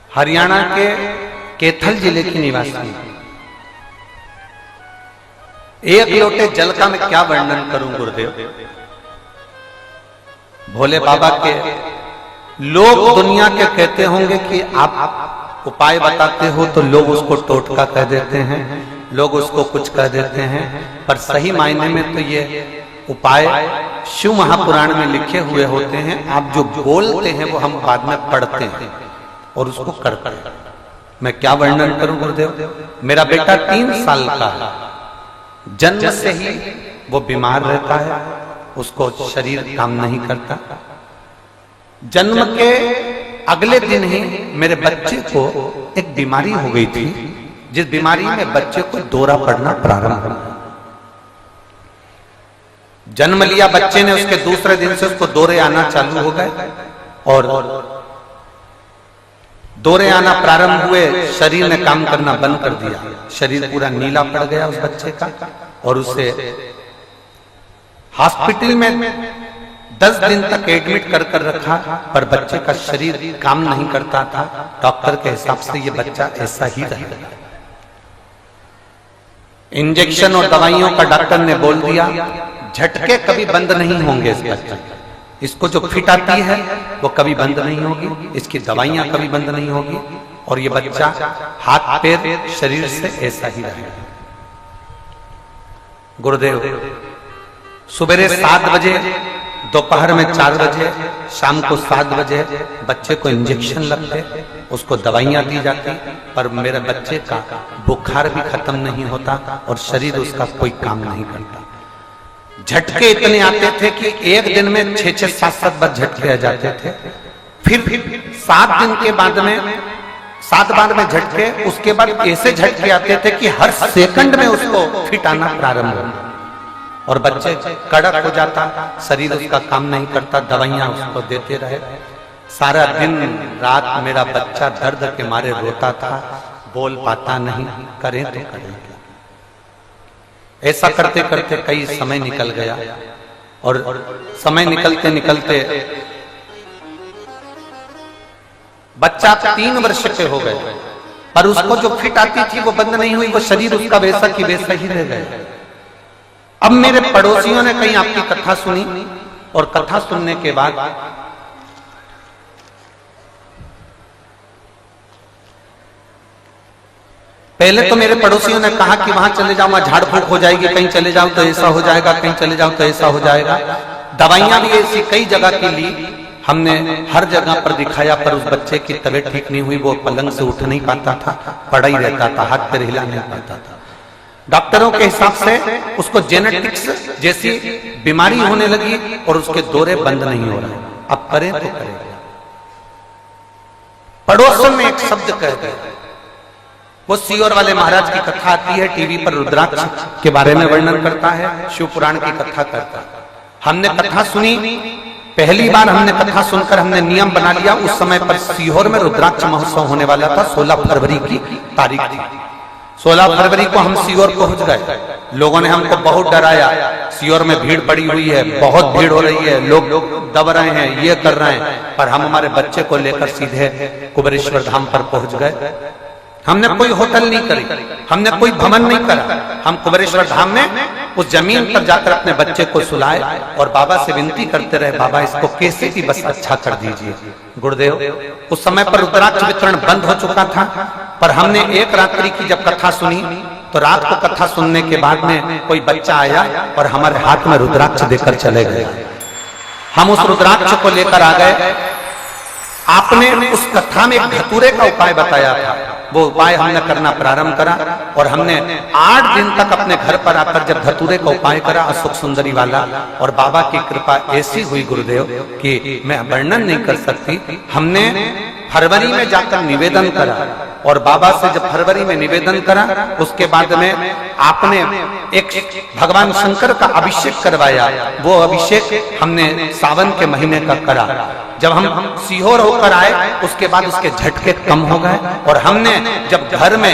हरियाणा के कैथल जिले की निवासी हूं। एक लोटे जल का मैं क्या वर्णन करूं गुरुदेव। भोले बाबा के लोग दुनिया के कहते होंगे कि आप उपाय बताते हो, तो लोग उसको टोटका कह देते हैं, लोग उसको कुछ कह देते हैं, पर सही मायने में तो ये उपाय शिव महापुराण में लिखे हुए होते हैं। आप जो बोलते हैं वो हम बाद में पढ़ते हैं और उसको करते हैं। मैं क्या वर्णन करूं गुरुदेव। मेरा बेटा 3 साल का है, जन्म से ही वो बीमार रहता है, उसको शरीर काम नहीं करता। जन्म के अगले दिन ही मेरे बच्चे को एक बीमारी हो गई थी, जिस बीमारी में बच्चे को दौरा पड़ना प्रारंभ हुआ। जन्म लिया बच्चे ने, उसके दूसरे दिन से उसको दौरे आना चालू हो गए और दौरे आना प्रारंभ हुए। शरीर ने काम करना बंद कर दिया, शरीर पूरा नीला पड़ गया उस बच्चे का और उसे हॉस्पिटल में 10 दिन तक एडमिट कर रखा, पर बच्चे का शरीर काम नहीं करता था। डॉक्टर के हिसाब से ये बच्चा ऐसा ही रहेगा। इंजेक्शन और दवाइयों का डॉक्टर ने बोल दिया, झटके कभी बंद नहीं होंगे इस बच्चे। इसको जो फिट आती है वो कभी बंद नहीं होगी, इसकी दवाइयां कभी बंद नहीं होगी और ये बच्चा हाथ पैर शरीर से ऐसा ही रहेगा। गुरुदेव सुबह 7 बजे, दोपहर में 4 बजे, शाम को 7 बजे बच्चे को इंजेक्शन लगते, उसको दवाइयां दी जाती, पर मेरे बच्चे का बुखार भी खत्म नहीं होता और शरीर उसका कोई काम नहीं करता। झटके इतने आते थे कि एक दिन में 6-6, 7-7 बार झटके आ जाते थे। फिर 7 दिन के बाद में 7 बार में झटके, उसके बाद ऐसे झटके आते थे कि हर सेकंड में उसको फिट आना प्रारंभ होता और बच्चे कड़क हो जाता, शरीर उसका काम नहीं करता, दवाइयां उसको देते रहे। सारा दिन रात मेरा बच्चा दर्द के मारे रोता था, बोल पाता नहीं, करें तो करें। ऐसा करते करते कई समय निकल गया और समय निकलते निकलते बच्चा 3 वर्ष के हो गए, पर उसको जो फिट आती थी वो बंद नहीं हुई, वो शरीर उसका वैसा की वैसा ही रह गया। अब मेरे पड़ोसियों ने कहीं आपकी कथा सुनी और कथा सुनने के बाद पहले तो मेरे पड़ोसियों ने कहा कि वहां चले जाओ, वहां झाड़ फूक हो जाएगी, कहीं चले जाओ तो ऐसा हो जाएगा, कहीं चले जाओ तो ऐसा हो जाएगा। दवाइयां भी ऐसी कई जगह की ली, हमने हर जगह पर दिखाया, पर उस बच्चे की तबीयत ठीक नहीं हुई। वो पलंग से उठ नहीं पाता था, पड़ा ही रहता था, हाथ पैर हिला नहीं पाता था। डॉक्टरों के हिसाब से उसको जेनेटिक्स जैसी बीमारी होने लगी और उसके दौरे बंद नहीं हो रहे। अब करें तो करें। पड़ोसन में एक शब्द कह दिया। वो सीहोर वाले महाराज की कथा आती है टीवी पर, रुद्राक्ष के बारे में वर्णन करता है, शिव पुराण की कथा करता है। हमने कथा सुनी, पहली बार हमने कथा सुनकर हमने नियम बना लिया। उस समय पर सीहोर में रुद्राक्ष महोत्सव होने वाला था, 16 फरवरी की तारीख थी। 16 फरवरी को हम सीहोर पहुंच गए। लोगों ने हमको बहुत डराया, सीहोर में भीड़ पड़ी हुई है, बहुत भीड़ हो रही है, लोग दब रहे हैं, ये कर रहे हैं, पर हम हमारे बच्चे को लेकर सीधे कुबेरेश्वर धाम पर पहुंच गए। हमने कोई होटल नहीं करी, हमने कोई भवन नहीं करा, हम कुबेरेश्वर धाम में उस जमीन पर जाकर अपने बच्चे को सुलाए और बाबा से विनती करते रहे, बाबा इसको कैसे भी बस अच्छा कर दीजिए। गुरुदेव उस समय पर रुद्राक्ष वितरण बंद हो चुका था, पर हमने एक रात्रि की जब कथा सुनी तो रात को कथा सुनने के बाद में कोई बच्चा आया और हमारे हाथ में रुद्राक्ष देकर चले गए। हम उस रुद्राक्ष को लेकर आ गए। आपने उस कथा में धतूरे का उपाय बताया था, वो उपाय हमने करना प्रारंभ करा और हमने 8 दिन तक अपने घर पर आकर जब धतूरे का उपाय करा अशोक सुंदरी वाला, और बाबा की कृपा ऐसी हुई गुरुदेव कि मैं वर्णन नहीं कर सकती। हमने फरवरी में जाकर निवेदन करा और बाबा से जब फरवरी में निवेदन करा, उसके बाद में आपने एक भगवान शंकर का अभिषेक करवाया। वो अभिषेक हमने सावन के महीने का करा। जब हम सीहोर होकर आए, उसके बाद उसके झटके कम हो गए और हमने जब घर में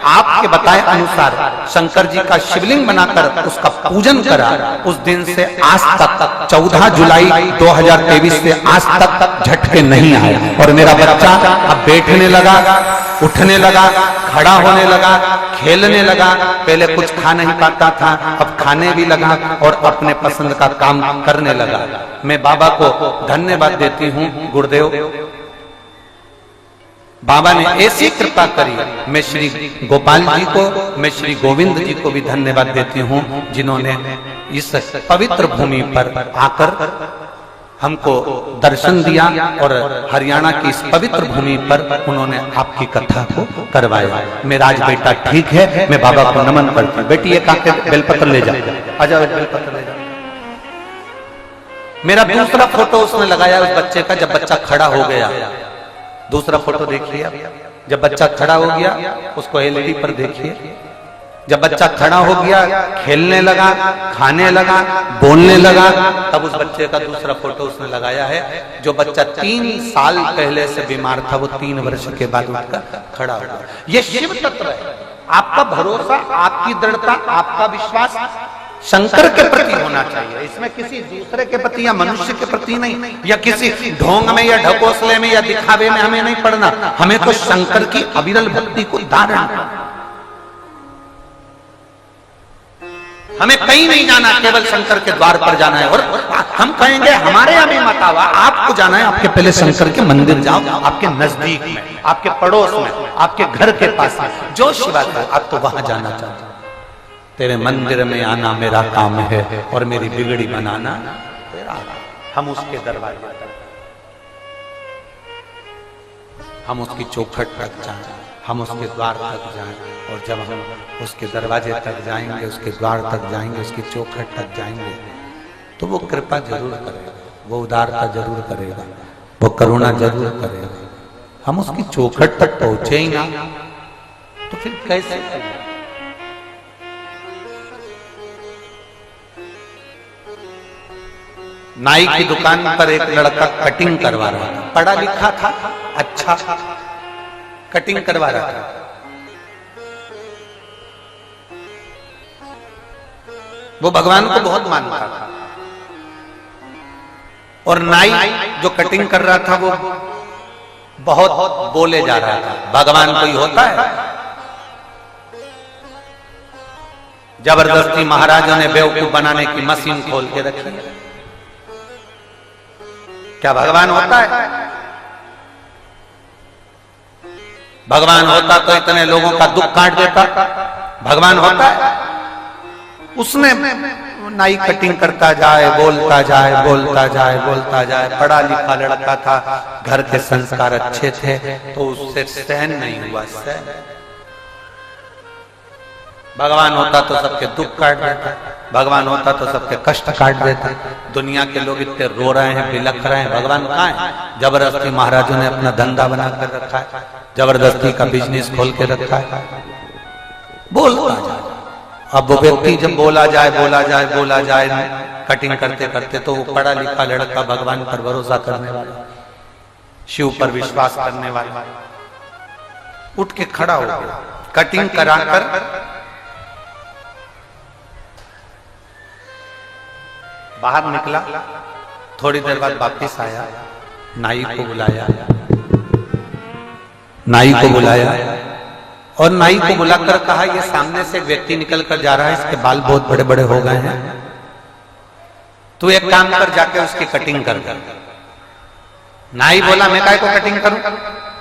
आपके बताए अनुसार शंकर जी का शिवलिंग बनाकर उसका पूजन करा, उस दिन से आज तक 14 जुलाई 2023 से आज तक झटके नहीं आए। और मेरा बच्चा अब बैठने लगा, उठने लगा, खड़ा होने लगा, खेलने लगा। पहले कुछ खा नहीं पाता था, अब खाने भी लगा और अपने पसंद का काम करने लगा। मैं बाबा को धन्यवाद देती हूँ। गुरुदेव, बाबा ने ऐसी कृपा करी। मैं श्री गोपाल जी को, मैं श्री गोविंद जी को भी धन्यवाद देती हूँ, जिन्होंने इस पवित्र भूमि पर आकर हमको दर्शन दिया और हरियाणा की इस पवित्र भूमि पर उन्होंने आपकी कथा को करवाया। मेरा आज बेटा ठीक है, मैं बाबा को नमन करती हूँ। बेटी एक आके बेलपत्र ले जा, आजा बेलपत्र ले जा। मेरा दूसरा फोटो उसने लगाया उस बच्चे का, जब बच्चा खड़ा हो गया। दूसरा फोटो देखिए, जब बच्चा खड़ा हो गया, उसको एलईडी पर देखिए। जब बच्चा खड़ा हो गया, खेलने लगा, खाने लगा, बोलने लगा, तब उस बच्चे का दूसरा फोटो उसने लगाया है। जो बच्चा 3 साल पहले से बीमार था, वो 3 वर्ष के बाद उठकर खड़ा हो गया। ये शिव तत्व है। आपका भरोसा, आपकी दृढ़ता, आपका विश्वास शंकर के प्रति होना चाहिए। इसमें किसी दूसरे के प्रति या मनुष्य के प्रति नहीं, या किसी ढोंग में या ढकोसले में या दिखावे में हमें नहीं पड़ना। हमें तो शंकर की अविरल भक्ति को धारण करना। हमें कहीं नहीं जाना, केवल शंकर के द्वार पर जाना है। और हम कहेंगे हमारे यहाँ भी मत आवा, आपको जाना है, आपके पहले शंकर के मंदिर जाओ, आपके नजदीक में, आपके पड़ोस में, आपके घर के पास में जो शिवा का, आप तो वहां जाना चाहते। तेरे मंदिर में आना मेरा काम है और मेरी बिगड़ी बनाना तेरा। हम उसके दरवाजे, हम उसकी चौखट तक जाएं, हम उसके द्वार तक जाएं। और जब हम उसके दरवाजे तक जाएंगे, उसके द्वार तक जाएंगे, उसकी चौखट तक जाएंगे, तो वो कृपा जरूर करेगा, वो उदारता जरूर करेगा, वो करुणा जरूर करेगा। हम उसकी चौखट तक पहुंचे ही ना, तो फिर कैसे करेगा? नाई की दुकान पर एक लड़का कटिंग करवा रहा था, पढ़ा लिखा था, अच्छा कटिंग करवा रहा था। वो भगवान को बहुत मानता था और नाई जो कटिंग कर रहा था वो बहुत बोले जा रहा था। भगवान कोई होता है? जबरदस्ती महाराजों ने बेवकूफ बनाने की मशीन खोल के रखी। क्या भगवान होता है? भगवान होता तो इतने लोगों का दुख काट देता। भगवान होता है? उसने नाई कटिंग करता जाए, बोलता जाए, बोलता जाए, बोलता जाए। पढ़ा लिखा लड़का था, घर के संस्कार अच्छे थे, तो उससे सहन नहीं हुआ। भगवान होता तो सबके दुख काट देता, भगवान होता तो सबके कष्ट काट देता। दुनिया के लोग इतने रो रहे हैं, बिलख रहे हैं, भगवान कहाँ है? जबरदस्ती महाराजों ने अपना धंधा बना कर रखा है, जबरदस्ती का बिजनेस खोल के रखा है। बोलता जाए। अब वो व्यक्ति जब बोला जाए, बोला जाए, बोला जाए, कटिंग करते करते, तो वो पढ़ा लिखा लड़का, भगवान पर भरोसा करने वाला, शिव पर विश्वास करने वाला, उठ के खड़ा हो गया। कटिंग कराकर बाहर निकला, थोड़ी देर बाद वापिस आया, नाई को बुलाया, नाई को बुलाया और नाई को बुलाकर कहा, ये सामने से एक व्यक्ति निकल कर जा रहा है, इसके बाल बहुत बड़े बड़े हो गए हैं, तू एक काम कर, जाके उसकी कटिंग कर। नाई बोला, मैं काय को कटिंग करूं?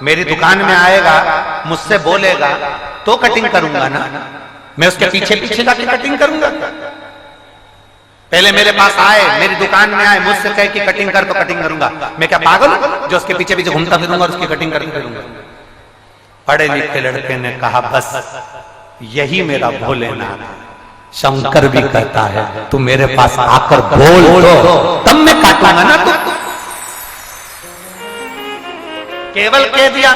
मेरी दुकान में आएगा, मुझसे बोलेगा तो कटिंग करूंगा ना, मैं उसके पीछे पीछे जाके कटिंग करूंगा? पहले मेरे पास आए, मेरी दुकान में आए, मुझसे कहे कि कटिंग कर तो कटिंग करूंगा। मैं क्या पागल हूं जो उसके पीछे पीछे घूमता फिरूंगा और उसकी कटिंग करूंगा? पढ़े लिखे लड़के ने कहा, बस यही मेरा भोलेनाथ है। शंकर भी कहता है, तू मेरे पास आकर बोल तो तब मैं काटूंगा ना। तू केवल कह दिया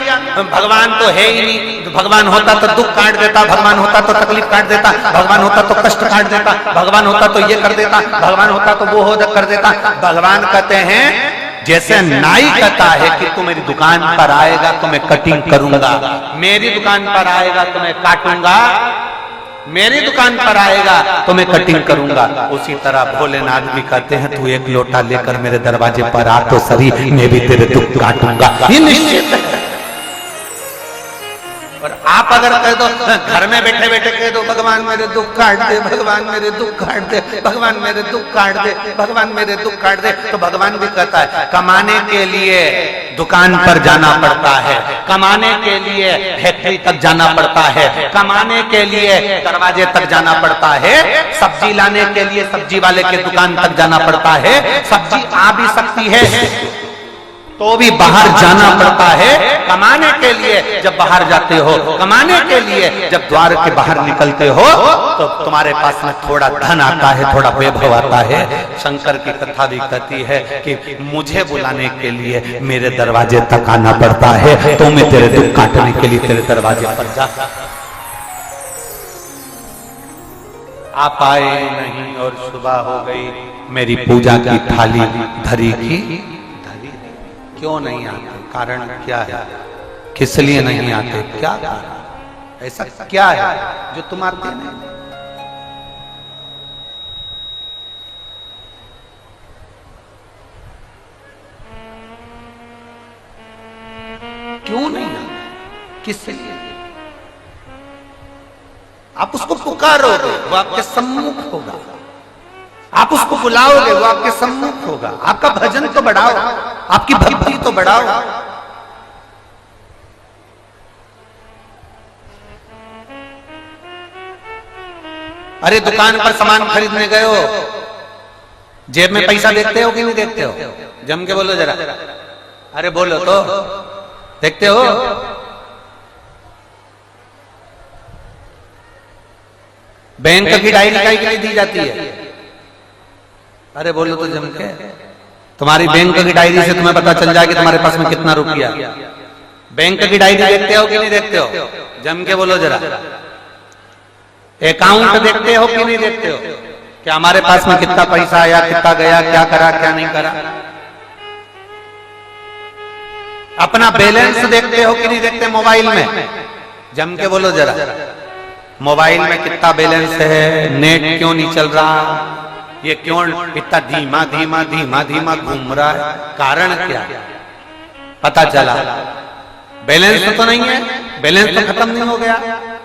भगवान तो है ही नहीं, तो भगवान होता तो दुख काट देता, भगवान होता तो तकलीफ काट देता, भगवान होता तो कष्ट काट देता, भगवान होता तो ये कर देता, भगवान होता तो वो हो कर देता। भगवान कहते हैं जैसे नाई कहता है कि तू मेरी दुकान पर आएगा तो मैं कटिंग करूंगा, मेरी दुकान पर आएगा तो मैं काटूंगा, मेरी दुकान पर आएगा तो मैं कटिंग करूंगा, उसी तरह भोलेनाथ भी कहते हैं तू एक लोटा लेकर मेरे दरवाजे पर आ तो सही, मैं भी तेरे दुख काटूंगा। ये निश्चित है। और आप अगर कह दो घर में बैठे बैठे कह दो भगवान मेरे दुख काट दे, भगवान मेरे दुख काट दे, भगवान मेरे दुख काट दे, भगवान मेरे दुख काट दे, तो भगवान भी कहता है कमाने के लिए दुकान पर जाना पड़ता है, कमाने के लिए फैक्ट्री तक जाना पड़ता है, कमाने के लिए दरवाजे तक जाना पड़ता है, सब्जी लाने के लिए सब्जी वाले के दुकान तक जाना पड़ता है, सब्जी आ भी सकती है तो भी बाहर जाना पड़ता है। कमाने के लिए जब बाहर जाते हो, कमाने के लिए जब द्वार के बाहर निकलते हो तो तुम्हारे पास में थोड़ा धन आता है, थोड़ा वैभव आता है। शंकर की कथा भी कहती है कि मुझे बुलाने के लिए मेरे दरवाजे तक आना पड़ता है, तो मैं तेरे दुख काटने के लिए तेरे दरवाजे पर जा। आप आए नहीं और सुबह हो गई, मेरी पूजा की थाली धरी की क्यों नहीं आते? कारण क्या है? किस लिए नहीं आते? क्या कारण? ऐसा क्या है जो तुम आते नहीं? क्यों नहीं आते? किस लिए? आप उसको पुकारोगे वो आपके सम्मुख होगा, आप उसको बुलाओगे वो आपके सम्मुख होगा। आपका भजन तो बढ़ाओ, आपकी भक्ति तो बढ़ाओ। अरे दुकान पर सामान खरीदने गए हो, जेब में पैसा देखते हो कि नहीं देखते हो? जम के बोलो जरा, अरे बोलो तो, देखते हो? बैंक की डायरी काहे के लिए दी जाती है? अरे बोलो तो जम के। तुम्हारी बैंक की डायरी से तुम्हें पता चल जाए कि तुम्हारे पास में कितना रुपया। बैंक की डायरी देखते हो कि नहीं देखते हो? जम के बोलो जरा। अकाउंट देखते हो कि नहीं देखते हो? क्या हमारे पास में कितना पैसा आया, कितना गया, क्या करा, क्या नहीं करा? अपना बैलेंस देखते हो कि नहीं देखते मोबाइल में? जम के बोलो जरा। मोबाइल में कितना बैलेंस है, नेट क्यों नहीं चल रहा, ये क्यों इतना धीमा धीमा धीमा धीमा घूम रहा है, कारण क्या? पता चला बैलेंस तो नहीं है, बैलेंस तो खत्म नहीं हो गया।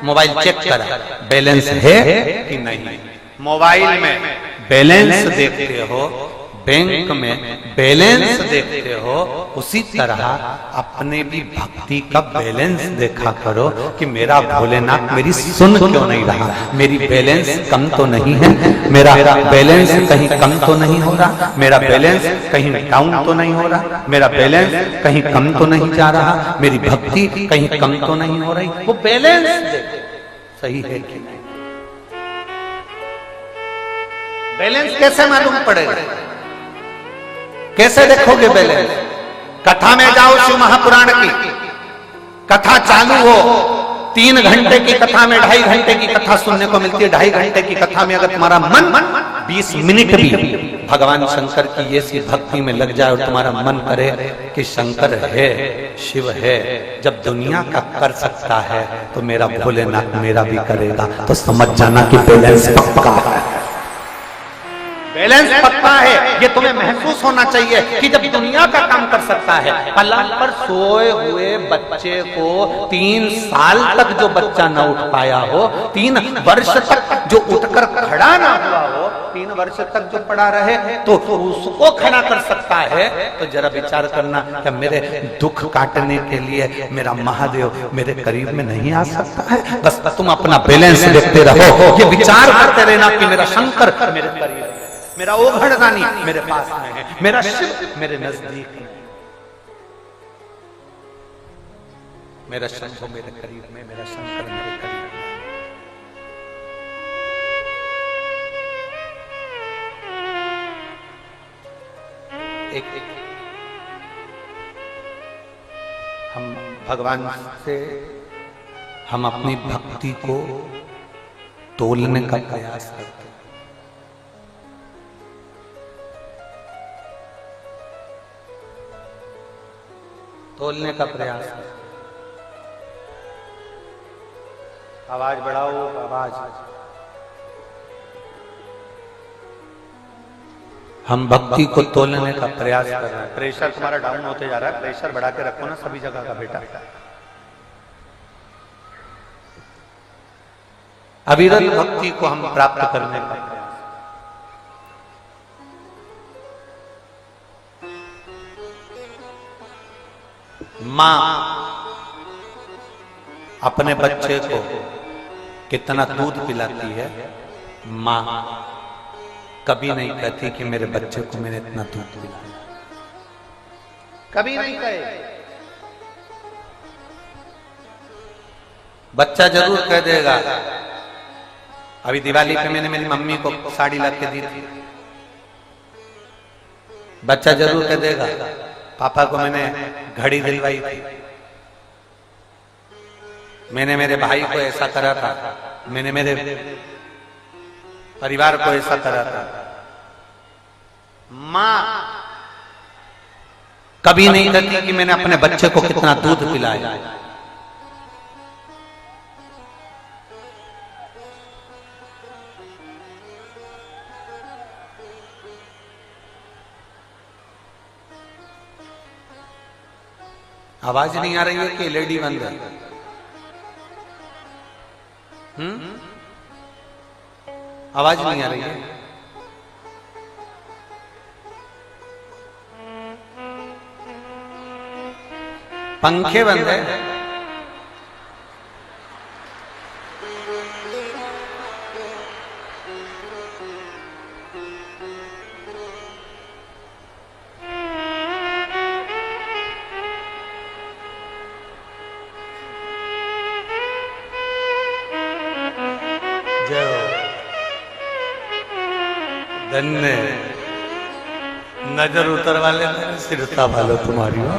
मोबाइल चेक करा बैलेंस है कि नहीं। मोबाइल में बैलेंस देखते हो, बैंक में बैलेंस देखते हो, उसी तरह अपने भी भक्ति का बैलेंस देखा करो कि मेरा भोलेनाथ मेरी सुन क्यों नहीं रहा, मेरी बैलेंस कम तो नहीं है, मेरा बैलेंस कहीं कम तो नहीं हो रहा, मेरा बैलेंस कहीं डाउन तो नहीं हो रहा, मेरा बैलेंस कहीं कम तो नहीं जा रहा, मेरी भक्ति कहीं कम तो नहीं हो रही। वो बैलेंस सही है कि नहीं? बैलेंस कैसे मालूम पड़ेगा? कैसे देखोगे बैलेंस? कथा में जाओ, शिव महापुराण की कथा चालू हो, 3 घंटे की कथा में 2.5 घंटे की कथा सुनने को मिलती है। 2.5 घंटे की कथा में अगर तुम्हारा मन 20 मिनट भी भगवान शंकर की ऐसी भक्ति में लग जाए और तुम्हारा मन करे कि शंकर है, शिव है, जब दुनिया का कर सकता है तो मेरा भोलेनाथ मेरा भी करेगा, तो समझ जाना कि बैलेंस पक्का है। बैलेंस पक्का है, ये तुम्हें महसूस होना चाहिए कि जब दुनिया का काम कर सकता है। पलंग पर सोए हुए बच्चे को 3 साल तक जो बच्चा न उठ पाया हो, 3 वर्ष तक जो उठकर खड़ा ना हुआ हो, 3 वर्ष तक जो पड़ा रहे, तो उसको खड़ा कर सकता है। तो जरा विचार करना, क्या मेरे दुख काटने के लिए मेरा महादेव मेरे करीब में नहीं आ सकता है? बस तुम अपना बैलेंस देखते रहो, ये विचार करते रहना कि मेरा शंकर मेरे करीब है, मेरा ओघड़दानी मेरे पास में है, मेरा शिव मेरे नजदीक है, मेरा शंकर मेरे करीब में, मेरा शंकर मेरे करीब में। एक हम भगवान से हम अपनी भक्ति को तोलने का प्रयास करते हैं। तोलने का प्रयास करते हैं। आवाज बढ़ाओ, आवाज। हम भक्ति को तोलने का प्रयास कर रहे हैं। प्रेशर तुम्हारा डाउन होते जा रहा है, प्रेशर बढ़ा के रखो ना सभी जगह का बेटा। अविरल भक्ति को हम प्राप्त करने का प्रयास। मां अपने बच्चे को कितना दूध पिलाती है, मां कभी नहीं कहती कि मेरे बच्चे को मैंने इतना दूध पिलाया, कभी नहीं कहे। बच्चा जरूर कह देगा, अभी दिवाली पे मैंने मेरी मम्मी को साड़ी ला के दी थी, बच्चा जरूर कह देगा पापा को मैंने घड़ी दिलवाई थी, मैंने मेरे भाई को ऐसा करा था, मैंने मेरे परिवार को ऐसा करा था। मां कभी नहीं कहती कि मैंने अपने बच्चे को कितना दूध पिलाया। आवाज नहीं आ रही है कि एलईडी बंद है? आवाज नहीं आ रही है? पंखे बंद है? धन्य नजर उतर वाले सिरसा वालो तुम्हारी हो।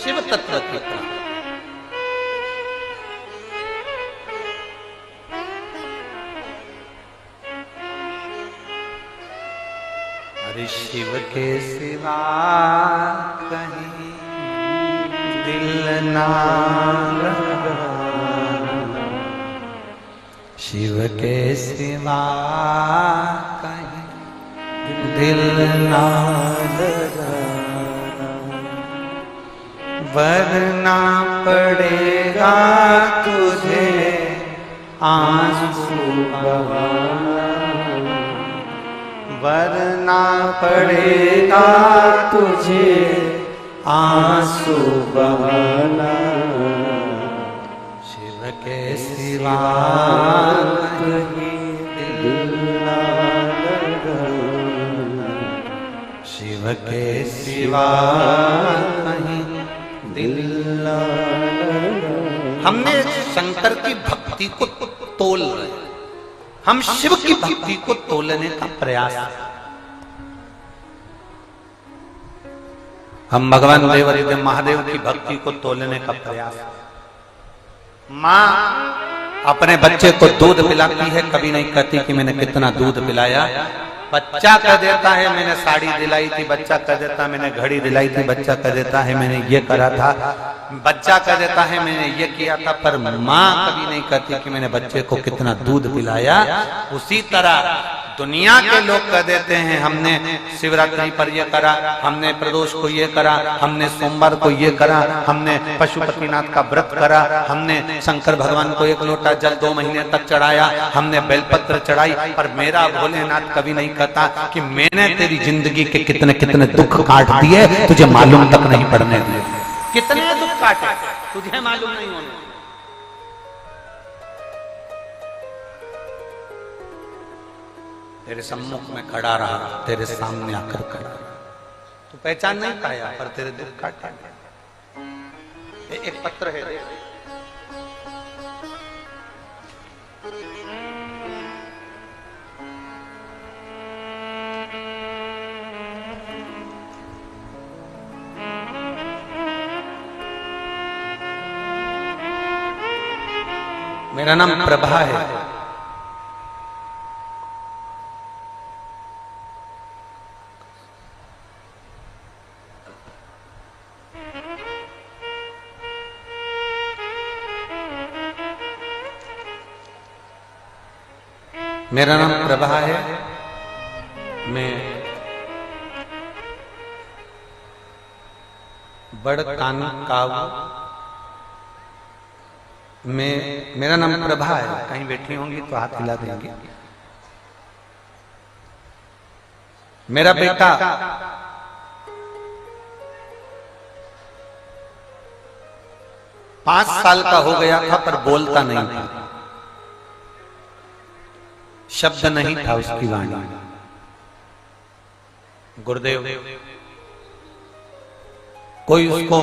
शिव तत्व की शिव के सिवा कहीं दिल ना लगा, शिव के सिवा कहीं दिल ना लगा, वरना पड़ेगा तुझे आंसू बहाना, वरना पड़ेगा तुझे आंसू बहाना, शिव के सिवा कहीं दिल ना लगा, शिव के सिवा कहीं दिल ना लगा। हमने शंकर की भक्ति को तोल रहे हैं, हम शिव की भक्ति को तोलने का प्रयास। हम भगवान देवरिदेव महादेव की भक्ति को तोलने का प्रयास। मां अपने बच्चे को दूध पिलाती है, कभी नहीं कहती कि मैंने कितना दूध पिलाया। बच्चा कह देता है मैंने साड़ी दिलाई थी, बच्चा कह देता है मैंने घड़ी दिलाई थी, बच्चा कह देता है मैंने ये करा था, बच्चा कह देता है मैंने ये किया था, पर मां कभी नहीं कहती कि मैंने बच्चे को कितना दूध पिलाया। उसी तरह दुनिया के लोग कह देते हैं हमने शिवरात्रि पर ये करा, हमने प्रदोष को ये करा, हमने सोमवार को ये करा, हमने पशुपतिनाथ का व्रत करा, हमने शंकर भगवान को 1 लोटा जल 2 महीने तक चढ़ाया, हमने बेलपत्र चढ़ाई, पर मेरा भोलेनाथ कभी नहीं कहता कि मैंने तेरी जिंदगी के कितने कितने दुख काट दिए, तुझे मालूम तक नहीं पड़ने दिए। कितने दुख काटे तुझे मालूम नहीं होने। तेरे सम्मुख में खड़ा रहा, तेरे सामने आकर खड़ा रहा, तू पहचान नहीं पाया, पर तेरे दुख काटे। एक पत्र है, मेरा नाम प्रभा है। मेरा नाम प्रभा है। मैं बड़कान काव में, मेरा नाम प्रभा है। कहीं बैठी होंगी तो हाथ हिला देंगे। मेरा बेटा पांच साल का हो गया था पर बोलता नहीं था, शब्द नहीं था उसकी वाणी। गुरुदेव कोई उसको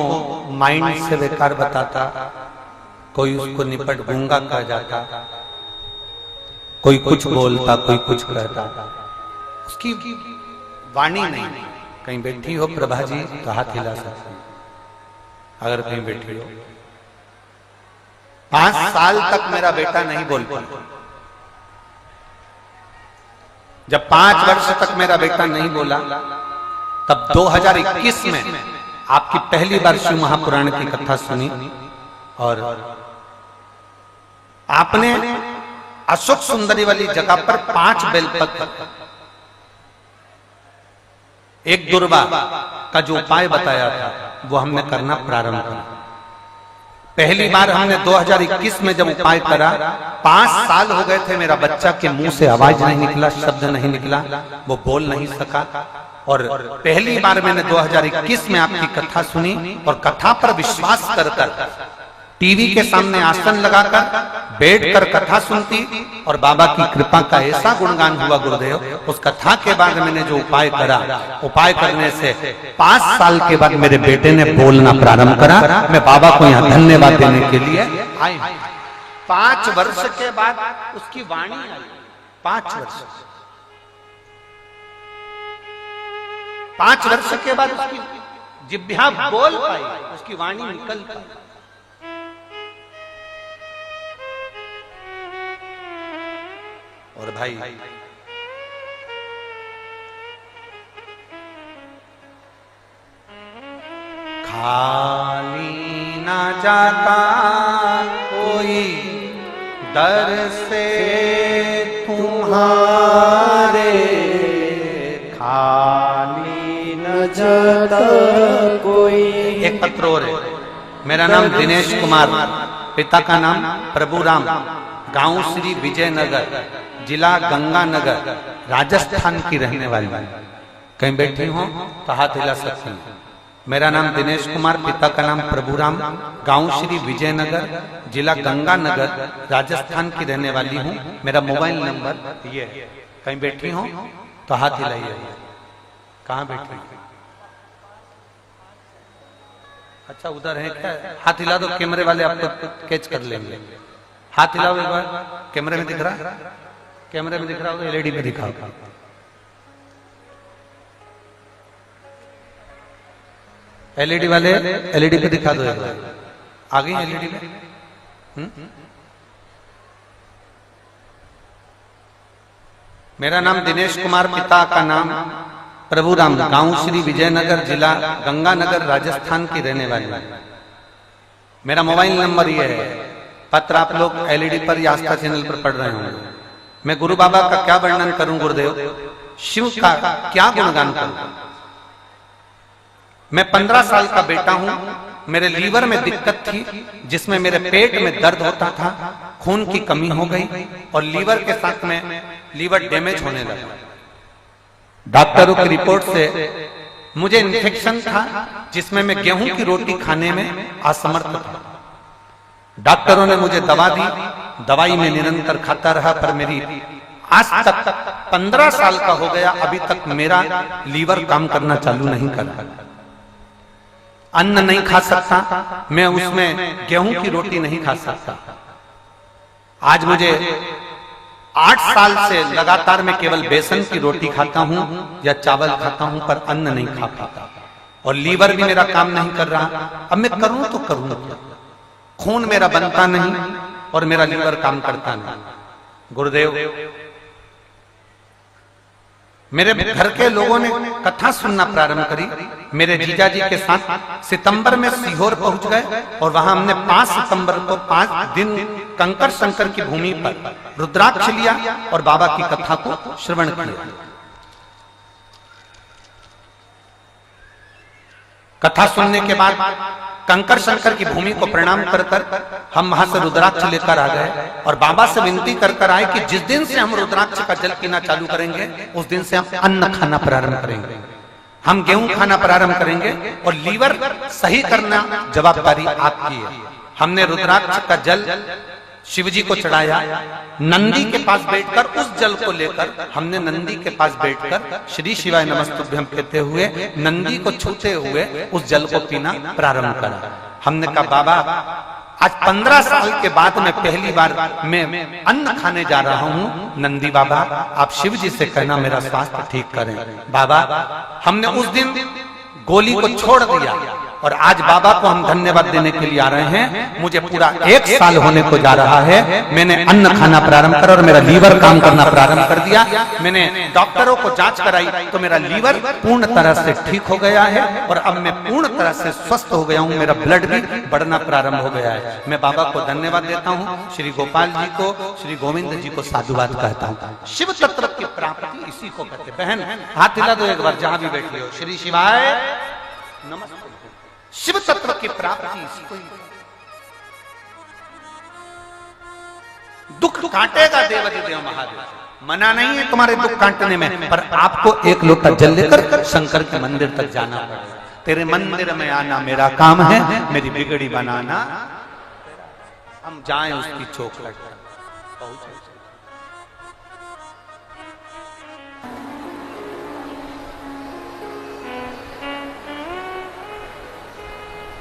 माइंड से बेकार बताता, कोई उसको निपट गूंगा कहा जाता, कोई कुछ बोलता, कोई कुछ कहता, उसकी वाणी नहीं। कहीं बैठी हो प्रभा जी तो हाथ हिला सकते, अगर कहीं बैठी हो। 5 साल तक मेरा बेटा नहीं बोल पाया। जब 5 वर्ष तक मेरा बेटा नहीं बोला, तब 2021 में आपकी पहली बार शिव महापुराण की कथा सुनी और आपने अशोक सुंदरी वाली जगह पर 5 बेलपत्र, एक दुर्वा का जो उपाय बताया था वो हमने करना प्रारंभ किया। पहली बार हमने 2021 में जब उपाय करा, 5 साल हो गए थे, मेरा बच्चा के मुंह से आवाज नहीं निकला, शब्द नहीं निकला, वो बोल नहीं सका। और पहली बार मैंने 2021 में आपकी कथा सुनी और कथा पर विश्वास कर टीवी के सामने आसन लगाकर बैठकर कथा सुनती और बाबा की कृपा का ऐसा गुणगान हुआ गुरुदेव। उस कथा के बाद मैंने जो उपाय करा, उपाय करने से 5 साल के बाद मेरे बेटे ने बोलना प्रारंभ करा। मैं बाबा को यहाँ धन्यवाद देने के लिए आई। 5 वर्ष के बाद उसकी वाणी आई। 5 वर्ष, 5 वर्ष के बाद उसकी जिह्वा बोल पाई, उसकी वाणी निकल पाई। और भाई खाली ना जाता कोई दर से तुम्हारे, खाली न जाता कोई। एक पत्र और है। मेरा नाम दिनेश कुमार, पिता का नाम प्रभुराम, गांव श्री विजयनगर, जिला गंगानगर, राजस्थान की रहने वाली। कहीं बैठी हो तो हाथ हिला सकती हैं। मेरा नाम दिनेश कुमार, पिता का नाम प्रभुराम, गांव श्री विजयनगर, जिला गंगानगर, राजस्थान की रहने वाली हूँ। मेरा मोबाइल नंबर ये है। कहीं बैठी हो तो हाथ हिलाइए। कहाँ बैठी? अच्छा उधर है क्या? हाथ हिला दो, कैमरे वाले आपको कैच कर लेंगे। हाथ हिलाओ एक बार। कैमरे में दिख रहा? कैमरे में दिख रहा हो? एलईडी में दिखाओ। एलईडी वाले एलईडी पे दिखा दो एक बार। आ गई एलईडी में? मेरा नाम दिनेश कुमार, पिता का नाम प्रभुराम, गांव श्री विजयनगर, जिला गंगानगर, राजस्थान की रहने वाली। मेरा मोबाइल नंबर ये है। पत्र आप लोग एलईडी पर या आस्था चैनल पर पढ़ रहे होंगे। मैं गुरु बाबा का क्या वर्णन करूं गुरुदेव, शिव का क्या गुणगान करूं। मैं 15 साल का बेटा हूं। मेरे लीवर में दिक्कत थी, जिसमें मेरे पेट में दर्द होता था, खून की कमी हो गई और लीवर के साथ में लीवर डैमेज होने लगा। डॉक्टरों की रिपोर्ट से मुझे इन्फेक्शन था, जिसमें मैं गेहूं की रोटी खाने में असमर्थ था। डॉक्टरों ने मुझे दवा दी, दवाई में निरंतर खाता रहा, पर मेरी आज तक 15 साल का हो गया, अभी तक मेरा लीवर काम करना चालू नहीं कर रहा। अन्न नहीं खा सकता मैं, उसमें गेहूं की रोटी नहीं खा सकता। आज मुझे 8 साल से लगातार मैं केवल बेसन की रोटी खाता हूं या चावल खाता हूं, पर अन्न नहीं खा पाता और लीवर भी मेरा काम नहीं कर रहा। अब मैं करूं तो करूं क्या? खून मेरा बनता नहीं, और मेरा लीवर काम करता नहीं। गुरुदेव, मेरे घर के लोगों ने कथा सुनना प्रारंभ करी। मेरे जीजा जी के साथ सितंबर में सीहोर पहुंच गए और वहां हमने 5 सितंबर को 5 दिन कंकर शंकर की भूमि पर रुद्राक्ष लिया और बाबा की कथा को श्रवण किया। कथा सुनने के बाद कंकर शंकर की भूमि को प्रणाम कर कर हम वहां से रुद्राक्ष लेकर आ गए और बाबा से विनती कर कर आए कि जिस दिन से हम रुद्राक्ष का जल पीना चालू करेंगे उस दिन से हम अन्न खाना प्रारंभ करेंगे, हम गेहूं खाना प्रारंभ करेंगे और लीवर सही करना जवाबदारी आपकी है। हमने रुद्राक्ष का जल शिव जी को चढ़ाया, नंदी के पास बैठकर उस जल को लेकर हमने नंदी के पास बैठकर श्री शिवाय नमस्तुभ्यम कहते हुए नंदी को छूते हुए उस जल को पीना प्रारंभ करा। हमने कहा बाबा, आज 15 साल के बाद मैं पहली बार मैं अन्न खाने जा रहा हूं। नंदी बाबा, आप शिव जी से कहना मेरा स्वास्थ्य ठीक करें। बाबा, हमने उस दिन गोली को छोड़ दिया और आज बाबा को हम धन्यवाद देने के लिए आ रहे हैं। मुझे पूरा 1 साल होने को जा रहा है, मैंने अन्न खाना प्रारंभ कर और मेरा लीवर काम करना प्रारंभ कर दिया। मैंने डॉक्टरों को जांच कराई तो मेरा लीवर पूर्ण तरह से ठीक हो गया है और अब मैं पूर्ण तरह से स्वस्थ हो गया हूँ। मेरा ब्लड भी बढ़ना प्रारंभ हो गया है। मैं बाबा को धन्यवाद देता हूँ, श्री गोपाल जी को, श्री गोविंद जी को साधुवाद कहता हूँ। शिव तत्व की प्राप्ति इसी को कहते। बहन हाथ हिला दो एक बार जहां भी बैठी हो। श्री शिवाय नमस्ते। शिव तत्व की प्राप्ति इसको दुख काटेगा देवाधिदेव महादेव। मना नहीं है तुम्हारे दुख काटने में, पर आपको 1 लोटा जल लेकर शंकर के मंदिर तक जाना पड़ेगा। तेरे मंदिर में आना मेरा काम है, मेरी बिगड़ी बनाना। हम जाएं उसकी चौखट पहुंचे।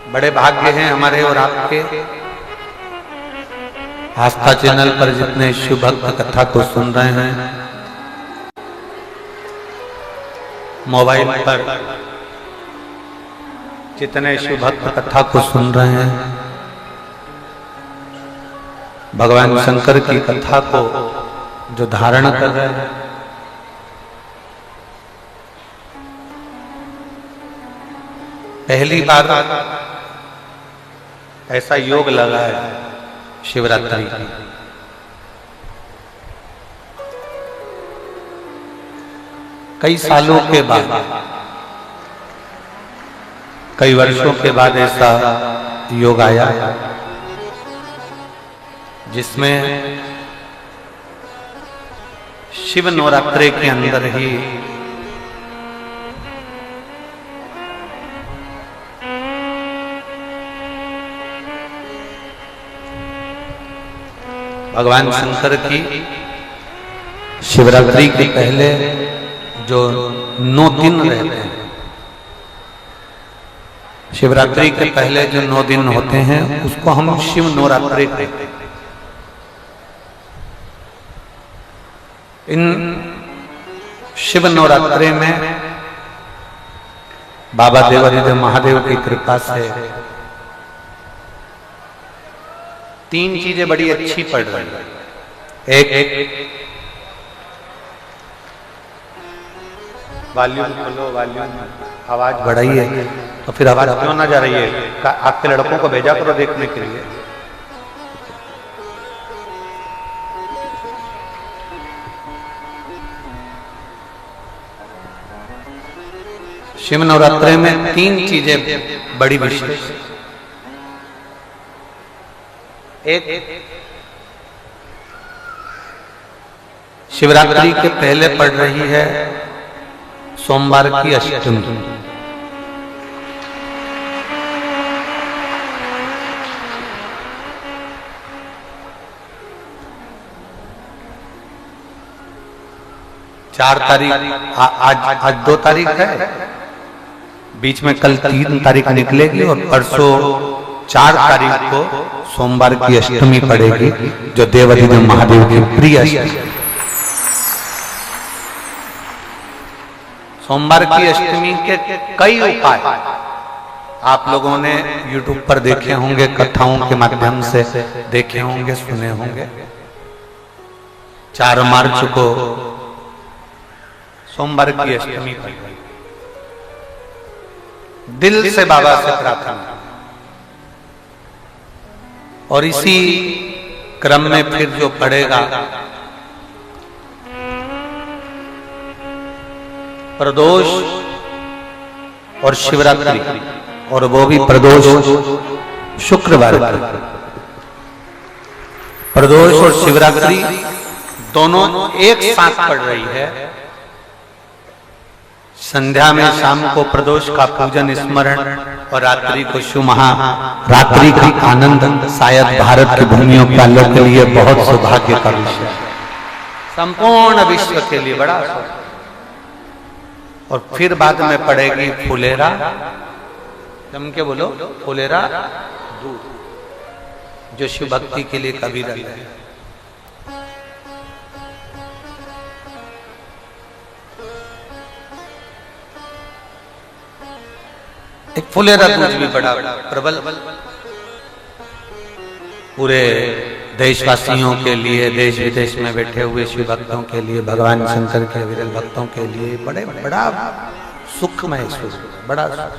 बड़े भाग्य हैं हमारे और आपके, आस्था चैनल पर जितने शिव भक्त कथा को सुन रहे हैं, मोबाइल पर जितने शिव भक्त कथा को सुन रहे हैं, भगवान शंकर की कथा को जो धारण कर रहे हैं, पहली बार ऐसा योग लगा है शिवरात्रि की। कई सालों के बाद, कई वर्षों के बाद ऐसा योग आया जिसमें शिव नवरात्रि के अंदर ही भगवान शंकर की शिवरात्रि के पहले जो 9 दिन रहते हैं, शिवरात्रि के पहले जो 9 दिन होते हैं उसको हम शिव नवरात्रि कहते हैं। इन शिव नवरात्रि में बाबा देवाधिदेव महादेव की कृपा से 3 चीजें बड़ी अच्छी पड़ रही है। एक वॉल्यूम खोलो, वॉल्यूम आवाज बढ़ाई है तो फिर आवाज क्यों ना जा रही है? आपके लड़कों को भेजा करो देखने के लिए। शिव नवरात्रि में 3 चीजें बड़ी विशेष। एक, शिवरात्रि के पहले पड़ रही है सोमवार की अष्टमी। चार तारीख, आज 2 तारीख है, बीच में कल 3 तारीख निकलेगी और परसों 4 तारीख को सोमवार की अष्टमी पड़ेगी जो देवाधिदेव महादेव की प्रिय अष्टमी। सोमवार की अष्टमी के कई उपाय, आप लोगों ने YouTube पर देखे होंगे, कथाओं के माध्यम से देखे होंगे, सुने होंगे। 4 मार्च को सोमवार की अष्टमी पर दिल से बाबा से प्रार्थना, और इसी क्रम में फिर जो पड़ेगा प्रदोष और शिवरात्रि, और वो भी प्रदोष शुक्रवार। प्रदोष और शिवरात्रि दोनों एक साथ पड़ रही है। संध्या में शाम को प्रदोष का पूजन स्मरण, और रात्रि को शिव महारात्रि का आनंद शायद भारत की भूमियों वालों के लिए बहुत सौभाग्य का विषय है, संपूर्ण विश्व के लिए बड़ा। और फिर बाद में पड़ेगी फुलेरा, जम के बोलो, फुलेरा दूध, जो शिव भक्ति के लिए कबीरा है। एक फुलेरा दूध भी बड़ा प्रबल पूरे देशवासियों के लिए, देश विदेश में बैठे हुए शिव भक्तों के लिए, भगवान शंकर के विरल भक्तों के लिए बड़ा सुखमय, बड़ा सुख।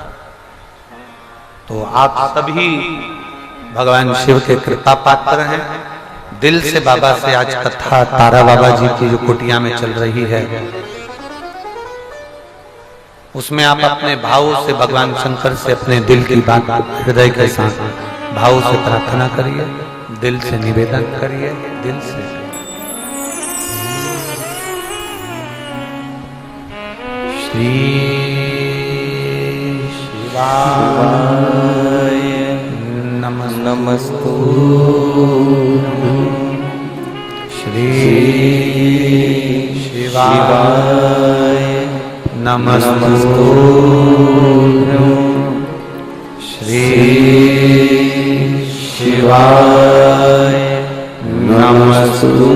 तो आप सभी भगवान शिव के कृपा पात्र हैं। दिल से बाबा से आज कथा तारा बाबा जी की जो कुटिया में चल रही है, उसमें आप अपने भाव से भगवान शंकर से अपने दिल की बात हृदय के साथ भाव से प्रार्थना करिए, दिल से निवेदन करिए, दिल से। श्री शिवाय नमस्तु, श्री शिवाय नमस्तु, श्री शिवाय नमस्तु,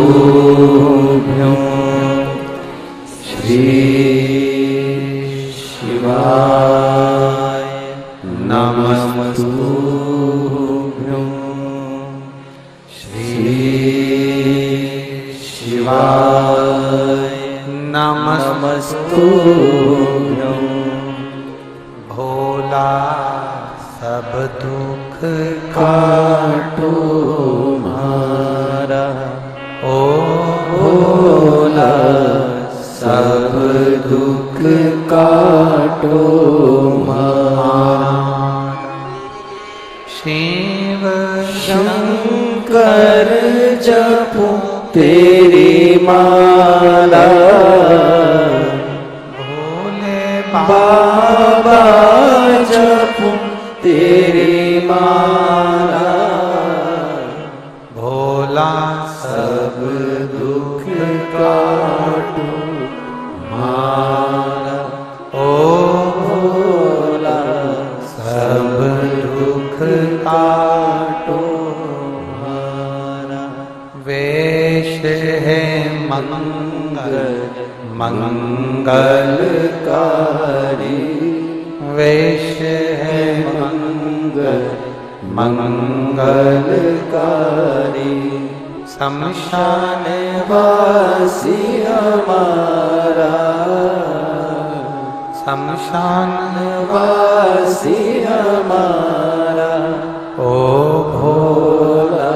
श्री शिवाय नमस्तु, श्री शिवाय नमस्तु। भोला सब दुख काटो मारा, ओ भोला सब दुख काटो मारा। शिव शंकर जपो तेरी माला, भोले बाबा जपो तेरी माला, भोला सब दुख काटो माला, ओ भोला सब दुख काटो माला। वेश है मंगल मंगलकारी, वेश है मंगल मंगलकारी। शमशान वासी हमारा, शमशान वासी हमारा, ओ भोला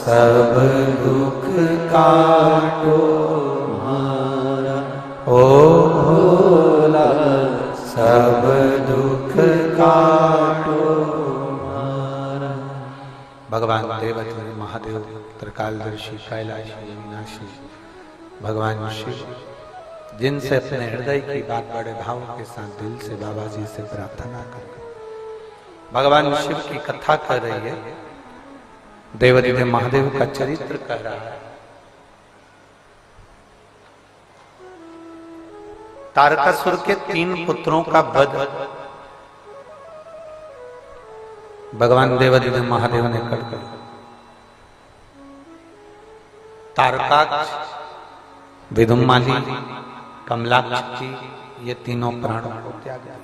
सब दुख काटो मारा, ओ भोला सब दुख काटो मारा। भगवान देवदेव महादेव त्रिकालदर्शी कैलाशी अविनाशी भगवान शिव जिनसे अपने हृदय की बात बड़े भाव के साथ दिल से बाबा जी से प्रार्थना कर भगवान शिव की कथा कर रही है। देवदेव महादेव का चरित्र कह रहा है। तारकासुर के 3 पुत्रों का वध भगवान देवदेव महादेव ने कर दिया। तारकाक्ष, विदुम्माली, कमलाक्ष की ये तीनों प्राणों को त्याग दिया।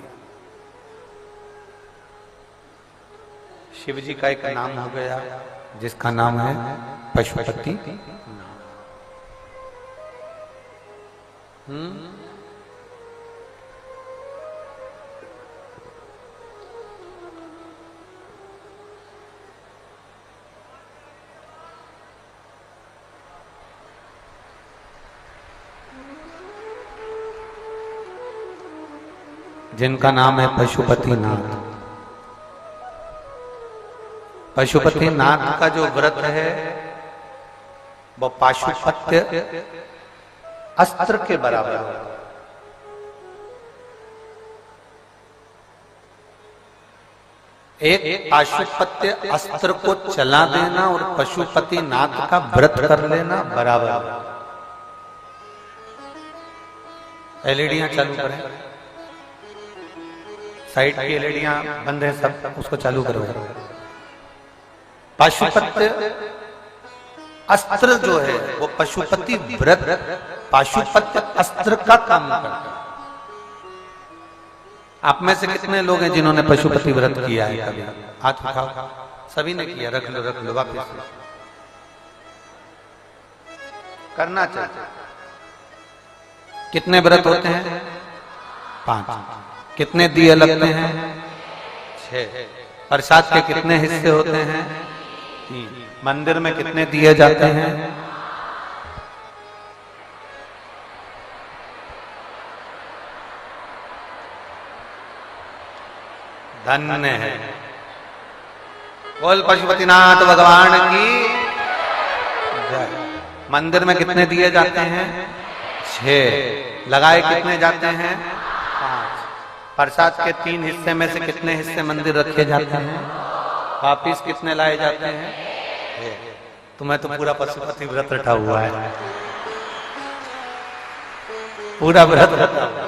शिव जी का एक नाम हो गया जिसका नाम है पशुपति। जिनका नाम है पशुपतिनाथ। पशुपतिनाथ का जो व्रत है वो पाशुपत्य अस्त्र के बराबर है। एक पाशुपत्य अस्त्र को चला देना और पशुपतिनाथ का व्रत कर लेना बराबर। एलईडियां चालू करें, साइड की एलईडियां बंद है सब, उसको चालू करो। पाशुपत्य अस्त्र जो है वो पशुपति व्रत पाशुपत्य अस्त्र का काम करता है। आप में से कितने लोग हैं जिन्होंने पशुपति व्रत किया है? कभी हाथ उठाओ। सभी ने किया। रख लो वापिस करना चाहिए। कितने व्रत होते हैं? 5। कितने दिए लगते हैं? 6। प्रसाद के कितने हिस्से होते हैं? 3। मंदिर में कितने दिए जाते हैं? धन्य है। बोल पशुपतिनाथ भगवान की जय। मंदिर में कितने दिए जाते हैं? 6। लगाए कितने जाते हैं? 5। प्रसाद के 3 हिस्से में से कितने हिस्से मंदिर रखे जाते हैं? वापिस कितने लाए जाते हैं? तुम्हें तो पूरा पशुपति व्रत रटा हुआ है। पूरा व्रत रटा हुआ।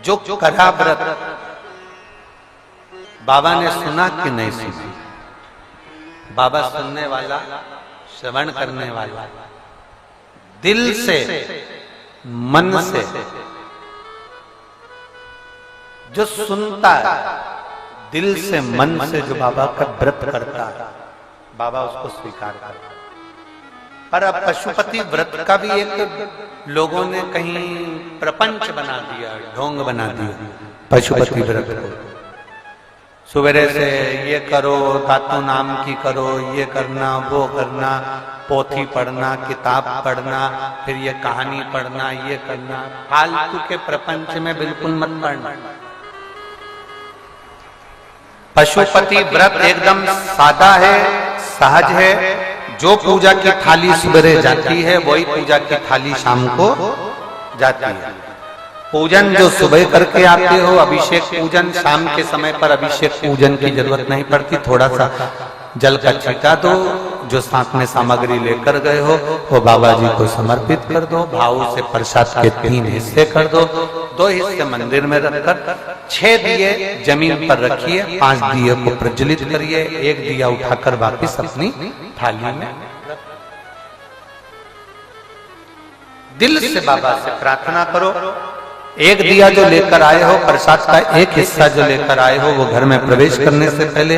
जो करा व्रत बाबा ने सुना कि नहीं सुना? बाबा सुनने वाला, श्रवण करने वाला, दिल से मन से जो सुनता है, दिल से मन से जो बाबा का व्रत करता है, बाबा उसको स्वीकार करता है। पर अब पशुपति व्रत का भी एक लोगों ने कहीं प्रपंच बना दिया, ढोंग बना दिया पशुपति व्रत को। सुबह से ये करो, धातु नाम की करो, ये करना, वो करना, पोथी पढ़ना, किताब पढ़ना, फिर ये कहानी पढ़ना, ये करना। फालतू के प्रपंच में बिल्कुल मत पढ़ना। पशुपति व्रत एकदम सादा है, सहज है। जो पूजा की थाली सुबह जाती है वही पूजा की थाली शाम को जाती है। पूजन जो सुबह करके आते हो, अभिषेक पूजन, शाम के समय पर अभिषेक पूजन की जरूरत नहीं पड़ती। थोड़ा सा जल का छिटा दो, जो साथ में सामग्री लेकर गए हो वो बाबा जी को समर्पित कर दो। भाव से प्रसाद के 3 हिस्से कर दो। 2 हिस्से मंदिर में रखकर 6 दिए जमीन पर रखिए, 5 दिए को प्रज्वलित करिए, 1 दिया उठाकर वापिस अपनी थाली में। दिल से बाबा से प्रार्थना करो। 1 दिया जो लेकर आए हो, प्रसाद का 1 हिस्सा जो लेकर आए हो, वो घर में प्रवेश करने से पहले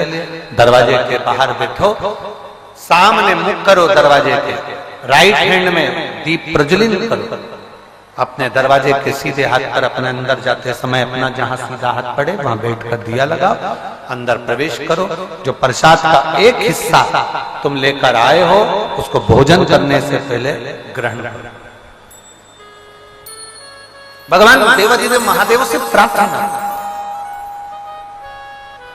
दरवाजे के बाहर बैठो, सामने मुख करो दरवाजे के, राइट हैंड में दीप प्रज्वलित करो। अपने दरवाजे के सीधे हाथ पर अपने अंदर जाते समय अपना जहां सीधा हाथ पड़े वहां बैठकर दिया लगाओ, अंदर प्रवेश करो। जो प्रसाद का 1 हिस्सा तुम लेकर आए हो उसको भोजन करने से पहले ग्रहण करो। भगवान देवाधिदेव महादेव से प्रार्थना।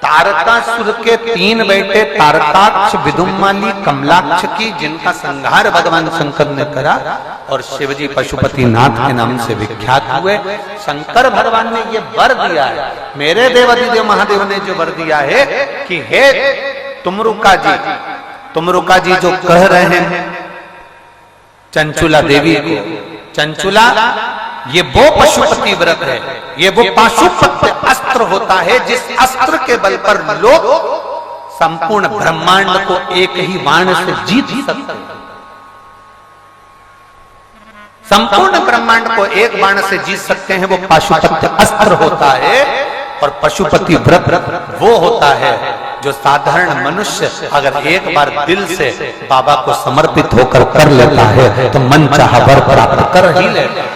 तारकासुर के 3 बेटे तारकाक्ष, विदुमाली, कमलाक्ष की, जिनका संहार भगवान शंकर ने करा और शिवजी पशुपतिनाथ के नाम से विख्यात हुए। शंकर भगवान ने ये वर दिया है, मेरे देवाधिदेव महादेव ने जो वर दिया है कि हे तुमरुका जी जो कह रहे हैं चंचुला देवी को, चंचुला ये वो पशुपति व्रत है, ये वो पाशुपत्य अस्त्र होता है जिस अस्त्र के बल पर लोग संपूर्ण ब्रह्मांड को एक ही बाण से जीत सकते हैं। संपूर्ण ब्रह्मांड को एक बाण से जीत सकते हैं, वो पाशुपत्य अस्त्र होता है। और पशुपति व्रत वो होता है जो साधारण मनुष्य अगर एक बार दिल से बाबा को समर्पित होकर कर लेता है तो मन चाहा वर प्राप्त कर ही लेता है।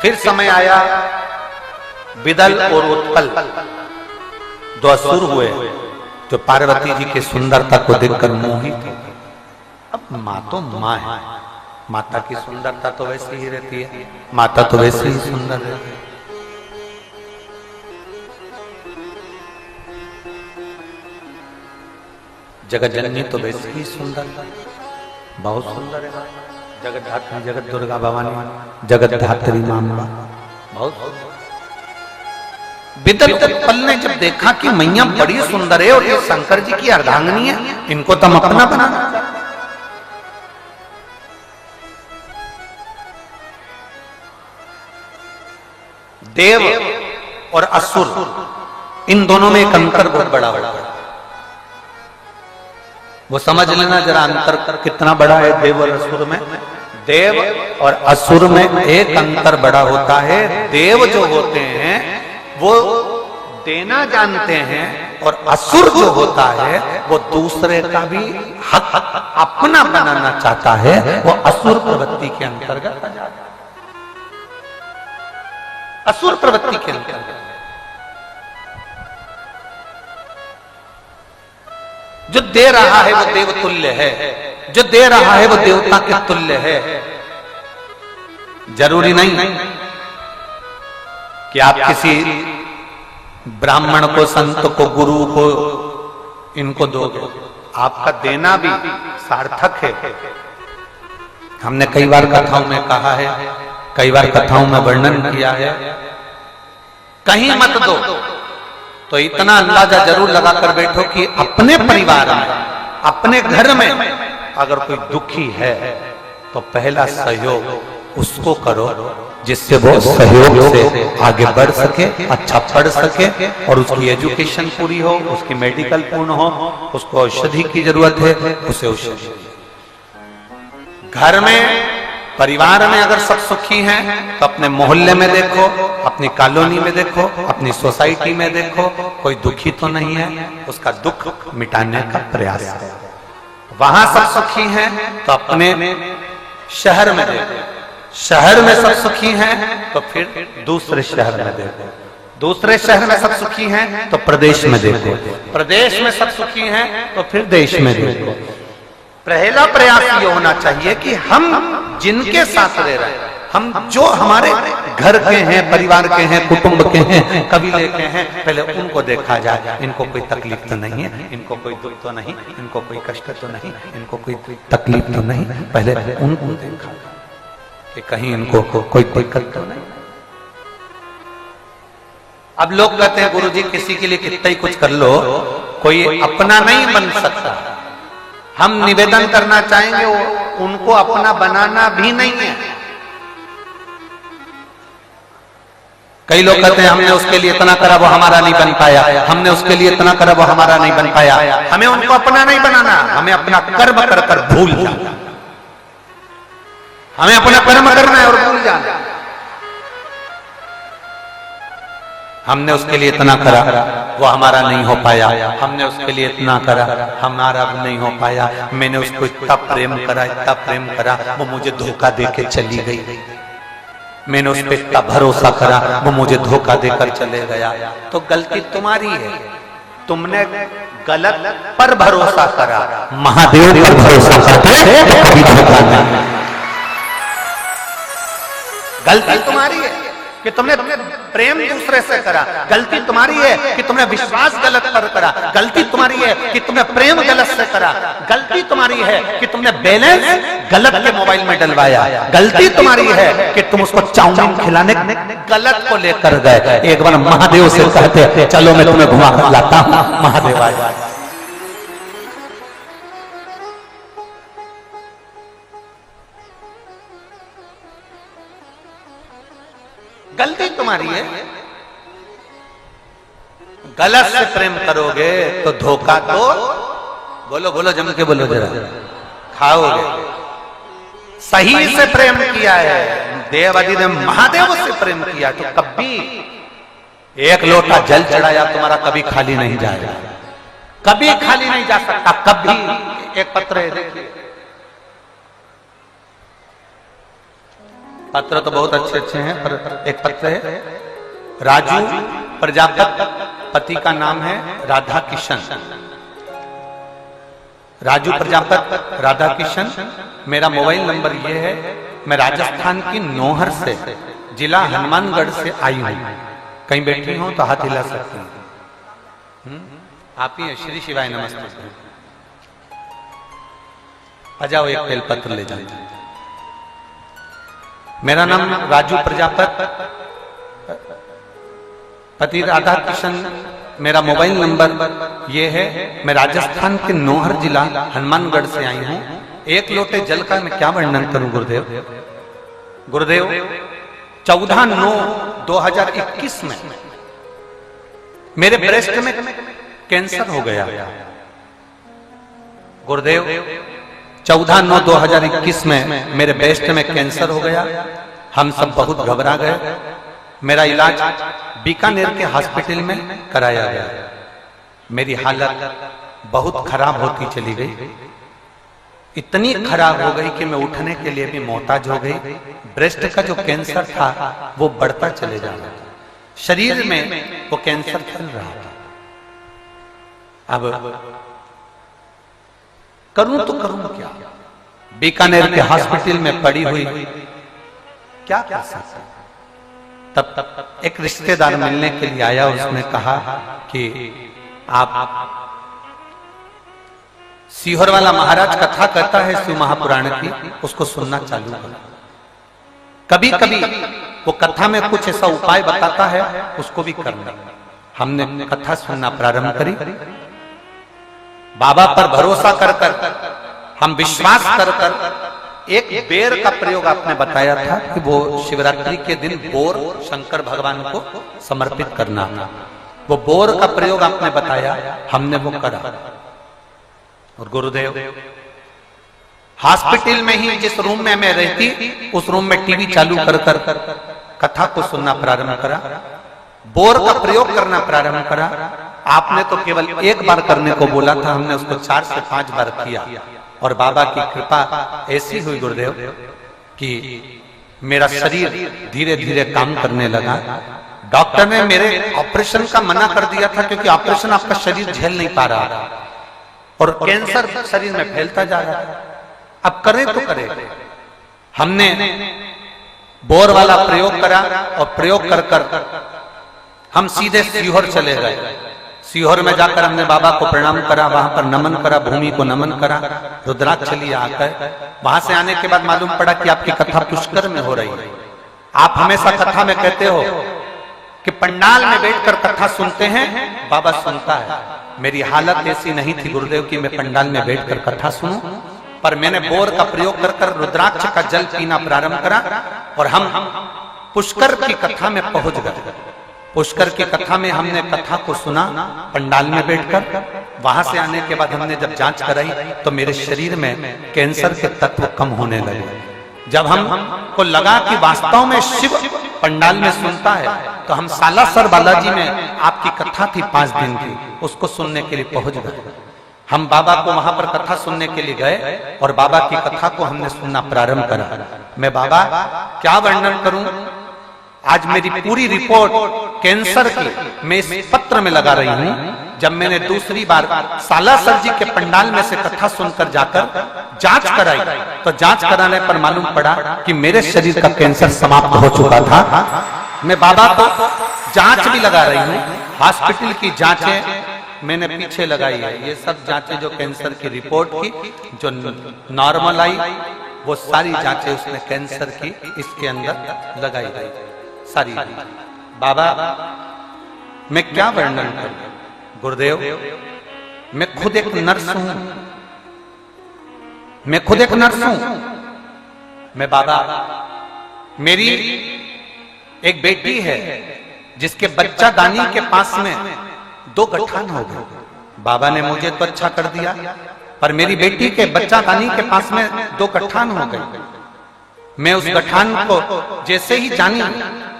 फिर समय आया, विदल और उत्पल दो असुर हुए जो पार्वती जी की सुंदरता को देखकर मोहित थे। अब माँ तो माँ है, माता की सुंदरता तो वैसी ही रहती है, माता तो वैसे ही सुंदर रहती है। जगत जननी तो वैसे ही सुंदर है, बहुत सुंदर है। जगत धात्री, जगत दुर्गा भवानी, जगत धात्री मामा बहुत। विदल उत्पल ने जब देखा कि मैया बड़ी सुंदर है और ये शंकर जी की अर्धांगिनी है, इनको तो हम अपना बनाना चाहते। देव और असुर, इन दोनों में एक अंतर बहुत बड़ा बड़ा है। वो समझ लेना जरा अंतर कितना बड़ा है देव और असुर में। देव और असुर में एक अंतर बड़ा होता है। देव जो होते हैं वो देना जानते हैं और असुर जो होता है वो दूसरे का भी हक अपना बनाना चाहता है, वो असुर प्रवृत्ति के अंतर्गत आ जाता है। असुर प्रवृत्ति के अंतर्गत जो दे रहा है वो देव तुल्य है, जो दे रहा है वो देवता के तुल्य है। जरूरी नहीं कि आप किसी ब्राह्मण को, संत को, गुरु को इनको दोगे, आपका देना भी सार्थक है। हमने कई बार कथाओं में कहा है, कई बार कथाओं में वर्णन किया है, कहीं मत दो तो इतना अंदाजा जरूर लगाकर बैठो कि अपने परिवार में, अपने घर में अगर कोई दुखी है तो पहला सहयोग उसको करो जिससे वो सहयोग से आगे बढ़ सके, अच्छा पढ़ सके और उसकी एजुकेशन पूरी हो, उसकी मेडिकल पूर्ण हो, उसको औषधि की जरूरत है, उसे औषधि। घर में, परिवार में अगर सब सुखी हैं तो अपने मोहल्ले में देखो, अपनी कॉलोनी में देखो, अपनी सोसाइटी में देखो, कोई दुखी तो नहीं है, उसका दुख मिटाने का प्रयास है। वहां सब सुखी हैं तो अपने शहर में देखो, शहर में सब सुखी हैं तो फिर दूसरे शहर में देखो, दूसरे शहर में सब सुखी हैं तो प्रदेश में देखो, प्रदेश में सब सुखी हैं तो फिर देश में देखो। पहला प्रयास ये होना चाहिए कि हम जिनके साथ रह रहे हैं, हम जो हमारे घर के हैं, परिवार के हैं, कुटुंब के हैं, कबीले के हैं, पहले उनको देखा जाए। इनको कोई तकलीफ तो नहीं है, इनको कोई दुख तो नहीं, इनको कोई कष्ट तो नहीं, इनको कोई तकलीफ तो नहीं, पहले उनको देखा कि कहीं इनको कोई दिक्कत तो नहीं। अब लोग कहते हैं गुरुजी किसी के लिए कितना ही कुछ कर लो, कोई अपना नहीं बन सकता। हम निवेदन करना चाहेंगे उनको अपना बनाना भी नहीं है। कई लोग कहते हैं हमने उसके लिए इतना करा वो हमारा नहीं बन पाया, हमने उसके लिए इतना करा वो हमारा नहीं बन पाया। हमें उनको अपना नहीं बनाना, हमें अपना कर्म कर कर भूल जाना, हमें अपना कर्म करना है और भूल जाना। हमने उसके लिए इतना करा वो हमारा नहीं हो पाया, हमने उसके लिए इतना करा हमारा नहीं हो पाया, मैंने उसको इतना प्रेम करा, इतना प्रेम करा, वो मुझे धोखा देके चली गई, मैंने उस पर इतना भरोसा करा, वो मुझे धोखा देकर चले गया। तो गलती तुम्हारी है, तुमने गलत पर भरोसा करा, महादेव पर भरोसा करते तो कभी धोखा नहीं। गलती तुम्हारी है कि तुमने प्रेम दूसरे से करा, गलती तुम्हारी है कि तुमने विश्वास गलत पर करा, गलती तुम्हारी है कि तुमने प्रेम गलत से करा, गलती तुम्हारी है कि तुमने बैलेंस गलत के मोबाइल में डलवाया, गलती तुम्हारी है कि तुम उसको चाउमीन खिलाने गलत को लेकर गए। एक बार महादेव से कहते चलो मैं तुम्हें घुमा कर लाता हूं, महादेव आए। गलती तुम्हारी है गलत से प्रेम करोगे तो धोखा तो बोलो बोलो जम के बोलो जरा खाओगे। सही से प्रेम किया है, देवादि देव महादेव से प्रेम किया तो कभी एक लोटा जल चढ़ाया तुम्हारा कभी खाली नहीं जाएगा, कभी खाली नहीं जा सकता कभी। एक पत्र है देखिए, पत्र तो बहुत अच्छे अच्छे हैं पर एक पत्र है राजू प्रजापत, पति का नाम है राधा किशन। राजू प्रजापत राधा किशन, मेरा मोबाइल नंबर ये है। मैं राजस्थान की नौहर से, जिला हनुमानगढ़ से आई हूं। कहीं बैठी हूं तो हाथ हिला सकती हूं। आप ही श्री शिवाय नमस्ते। आ जाओ एक बेलपत्र ले जाओ। मेरा नाम राजू प्रजापत, पति राधा किशन, मेरा मोबाइल नंबर ये है। मैं राजस्थान के नौहर जिला हनुमानगढ़ से आई हूं। एक लोटे जल का मैं क्या वर्णन करूं गुरुदेव। गुरुदेव 14/9/2021 में मेरे ब्रेस्ट में कैंसर हो गया। गुरुदेव 14/9/2021 में मेरे ब्रेस्ट में कैंसर हो गया। हम सब बहुत घबरा गए। मेरा इलाज बीकानेर के हॉस्पिटल में कराया गया। मेरी हालत बहुत खराब होती चली गई, इतनी खराब हो गई कि मैं उठने के लिए भी मोहताज हो गई। ब्रेस्ट का जो कैंसर था वो बढ़ता चले जा रहा था, शरीर में वो कैंसर फैल रहा था। अब करूं तो करूं क्या, बीकानेर के हॉस्पिटल में पड़ी हुई क्या कर सकता। तब एक रिश्तेदार मिलने के लिए आया। उसने कहा कि आप सीहोर वाला महाराज कथा कहता है शिव महापुराण की, उसको सुनना चालू करो। कभी कभी वो कथा में कुछ ऐसा उपाय बताता है, उसको भी करना। हमने कथा सुनना प्रारंभ करी। बाबा पर भरोसा कर हम विश्वास कर एक बेर का प्रयोग आपने बताया था कि वो शिवरात्रि के दिन बोर शंकर भगवान को समर्पित करना था। वो बोर का प्रयोग आपने बताया, हमने वो करा। और गुरुदेव हॉस्पिटल में ही जिस रूम में मैं रहती, उस रूम में टीवी चालू कर कथा को सुनना प्रारंभ करा, बोर का प्रयोग करना प्रारंभ करा। आपने तो केवल एक बार करने को बोला था, हमने उसको 4 से 5 बार किया। और बाबा की कृपा ऐसी हुई गुरुदेव कि मेरा शरीर धीरे धीरे काम करने लगा। डॉक्टर ने मेरे ऑपरेशन का मना कर दिया था क्योंकि ऑपरेशन आपका शरीर झेल नहीं पा रहा था और कैंसर शरीर में फैलता जा रहा था। अब करें तो करें। हमने बोर वाला प्रयोग करा और प्रयोग कर हम सीधे सीहोर चले गए। सीहोर में जाकर हमने बाबा को प्रणाम करा, वहां पर नमन करा, भूमि को नमन करा, रुद्राक्ष लिया आकर। वहां से आने के बाद मालूम पड़ा कि आपकी कथा पुष्कर में हो रही है। आप हमेशा कथा में कहते हो कि पंडाल में बैठकर कथा सुनते हैं, बाबा सुनता है। मेरी हालत ऐसी नहीं थी गुरुदेव कि मैं पंडाल में बैठकर कथा सुनूं, पर मैंने बोर का प्रयोग कर रुद्राक्ष का जल पीना प्रारंभ करा और हम पुष्कर की कथा में पहुंच गए। पुष्कर की कथा में हमने कथा को सुना पंडाल में बैठकर। वहां से आने के बाद हमने जब जांच कराई तो मेरे शरीर में कैंसर के तत्व कम होने लगे। जब हमको लगा कि वास्तव में शिव पंडाल में सुनता है, तो हम सालासर बालाजी में आपकी कथा थी 5 दिन की, उसको सुनने के लिए पहुंच गए। हम बाबा को वहां पर कथा सुनने के लिए गए और बाबा की कथा को हमने सुनना प्रारंभ करा। मैं बाबा क्या वर्णन करूं, आज मेरी पूरी रिपोर्ट कैंसर की मैं इस पत्र में लगा रही हूं। जब मैंने दूसरी बार सालासर जी के पंडाल में से कथा सुनकर जाकर जांच कराई, तो जांच कराने पर मालूम पड़ा कि मेरे शरीर का कैंसर समाप्त हो चुका था। मैं बाबा को जांच भी लगा रही हूं। हॉस्पिटल की जांचें मैंने पीछे लगाई है। ये सब जांचें जो कैंसर की रिपोर्ट की, जो नॉर्मल आई, वो सारी जांचें उसने कैंसर की इसके अंदर लगाई गई सारी। बाबा मैं क्या वर्णन करूं गुरुदेव, मैं खुद एक नर्स हूं, मैं खुद एक नर्स हूं। मैं बाबा, मेरी एक बेटी है जिसके बच्चा दानी के पास में 2 गठान हो गए। बाबा ने मुझे तो अच्छा कर दिया, पर मेरी बेटी के बच्चा दानी के पास में 2 गठान हो गए। मैं उस गठान को जैसे ही जानी,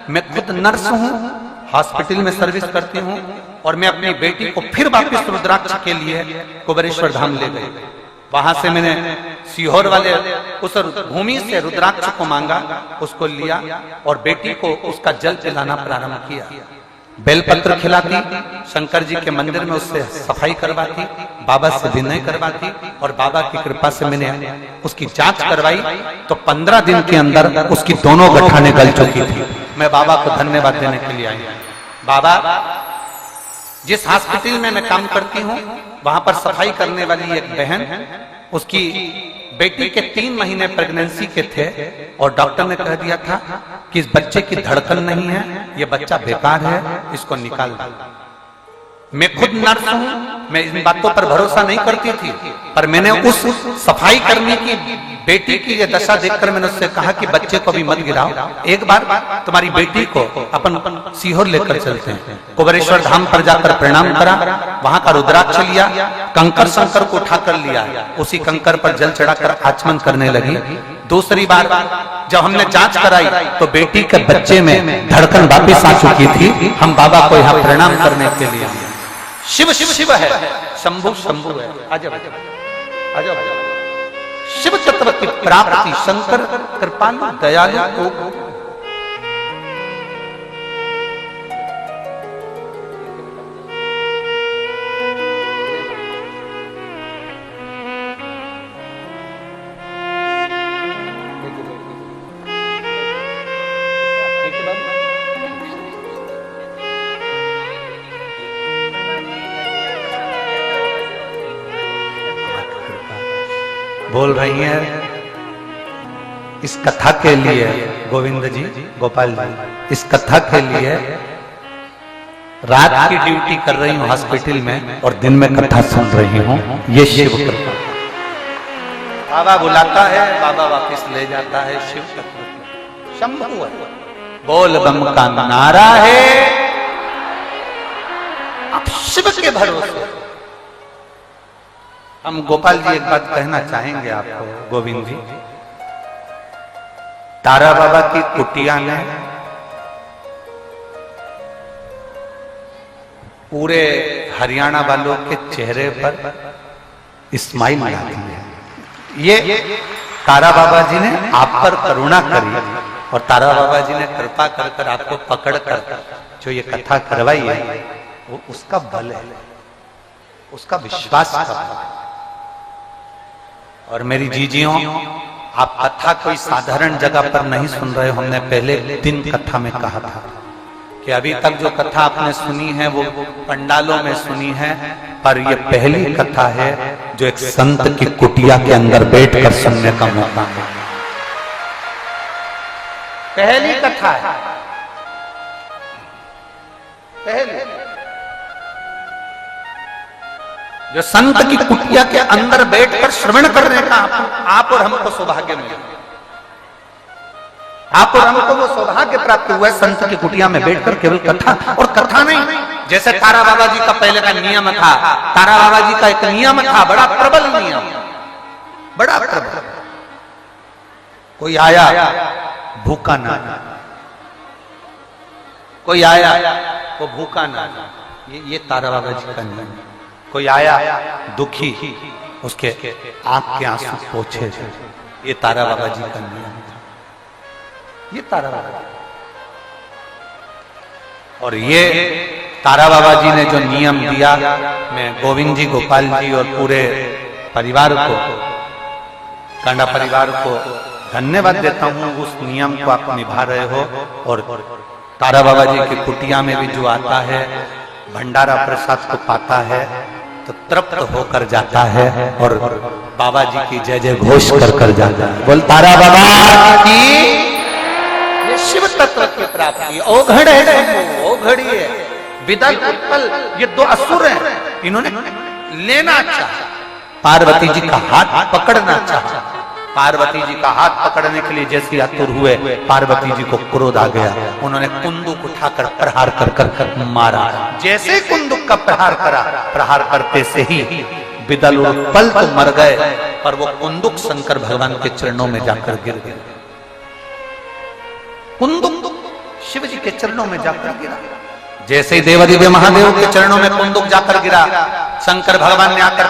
मैं खुद नर्स हूं, हॉस्पिटल में सर्विस करती हूं, और मैं अपनी बेटी को फिर वापस रुद्राक्ष के लिए कुबेरेश्वर धाम ले गई। वहां से मैंने सीहोर वाले उस भूमि से रुद्राक्ष को मांगा, उसको लिया और बेटी को उसका जल पिलाना प्रारंभ किया। बेलपत्र खिलाती, शंकर जी के मंदिर में उससे सफाई करवाती, बाबा से विनय करवाती, और बाबा की कृपा से मैंने उसकी जांच करवाई तो 15 दिन के अंदर उसकी दोनों गठाने गल चुकी थी। मैं बाबा को धन्यवाद देने के लिए आई। बाबा, जिस हॉस्पिटल में मैं काम करती हूँ, वहां पर सफाई करने वाली एक बहन, उसकी बेटी के 3 महीने प्रेगनेंसी के थे, और डॉक्टर ने कह दिया था कि इस बच्चे की धड़कन नहीं है, ये बच्चा बेकार है, इसको निकाल दो। मैं खुद नर्स हूं, मैं इन बातों पर भरोसा नहीं करती थी, पर मैंने उस सफाई कर्मी की बेटी की ये दशा देखकर मैंने उससे कहा कि बच्चे को भी मत गिराओ, एक बार तुम्हारी बेटी को अपन सीहोर लेकर चलते हैं। कुबेरेश्वर धाम पर जाकर प्रणाम करा, वहां का रुद्राक्ष लिया, कंकर शंकर को उठाकर लिया, उसी कंकर पर जल चढ़ाकर आचमन करने लगी। दूसरी बार जब हमने जांच कराई तो बेटी के बच्चे में धड़कन वापिस आ चुकी थी। हम बाबा को यहाँ प्रणाम करने के लिए, शिव शिव शिव है, शंभु शंभु है, आजाओ आजाओ, शिव तत्व की प्राप्ति, शंकर कृपालु दयालु को बोल रही हैं। इस कथा के लिए गोविंद जी, गोपाल जी, इस कथा के लिए रात की ड्यूटी कर रही हूं हॉस्पिटल में और दिन में कथा सुन रही हूं। ये शिव कृपा। बाबा बुलाता है, बाबा वापस ले जाता है, शिव कृपा, शंभु है। बोल बम का नारा है, अब शिव के भरोसे। हम गोपाल जी एक बात कहना चाहेंगे आपको, गोविंद जी, तारा बाबा की कुटिया ने पूरे हरियाणा वालों के चेहरे पर स्माइल ला दी है। ये तारा बाबा जी ने आप पर करुणा करी, और तारा बाबा जी ने कृपा कर कर आपको पकड़ कर जो ये कथा करवाई है, वो उसका बल है, उसका विश्वास का बल है। और मेरी जीजियों, आप कथा कोई साधारण जगह पर नहीं सुन रहे हो। हमने पहले दिन कथा में कहा था कि अभी तक जो कथा आपने सुनी है वो पंडालों में सुनी है, पर ये पहली कथा है जो एक संत की कुटिया के अंदर बैठकर सुनने का मौका मिला। पहली कथा है, पहली जो संत की कुटिया के अंदर बैठकर श्रवण करने का आप और हमको सौभाग्य मिला। आप और हमको वो सौभाग्य प्राप्त हुआ है संत की कुटिया में बैठकर केवल कथा, और कथा नहीं, जैसे तारा बाबा जी का पहले का नियम था। तारा बाबा जी का एक नियम था, बड़ा प्रबल नियम, बड़ा प्रबल। कोई आया भूखा ना, कोई आया वो भूखा ना, ये तारा बाबा जी का नियम। कोई आया दुखी, उसके आंख के आंसू पोंछे, ये तारा बाबा जी का नियम था, ये तारा बाबा। और ये तारा बाबा जी ने जो नियम दिया, मैं गोविंद जी, गोपाल जी और पूरे परिवार को, कांडा परिवार को धन्यवाद देता हूँ। उस नियम को आप निभा रहे हो, और तारा बाबा जी की कुटिया में भी जो आता है, भंडारा प्रसाद को पाता है तो तृप्त होकर जाता है, और बाबा जी की जय जय घोष कर जाता है। बोल तारा बाबा की। ये शिव तत्व की प्राप्ति ओघड़ है, ओघड़ी है, विदा उत्पल, ये 2 असुर हैं, इन्होंने लेना चाहा, पार्वती जी का हाथ पकड़ना चाहा, पार्वती जी का हाथ पकड़ने के लिए जैसे आतुर हुए, पार्वती जी को क्रोध आ गया। उन्होंने कुंदुक उठाकर प्रहार कर मारा। जैसे कुंदुक का प्रहार करा, प्रहार करते से ही विदल उत्पल तो मर गए, पर वो कुंदुक शंकर भगवान के चरणों में जाकर गिर गया। कुंदुक शिव जी के चरणों में जाकर गिरा। जैसे ही देवादिदेव महादेव के चरणों में कुंदुक जाकर गिरा, शंकर भगवान ने आकर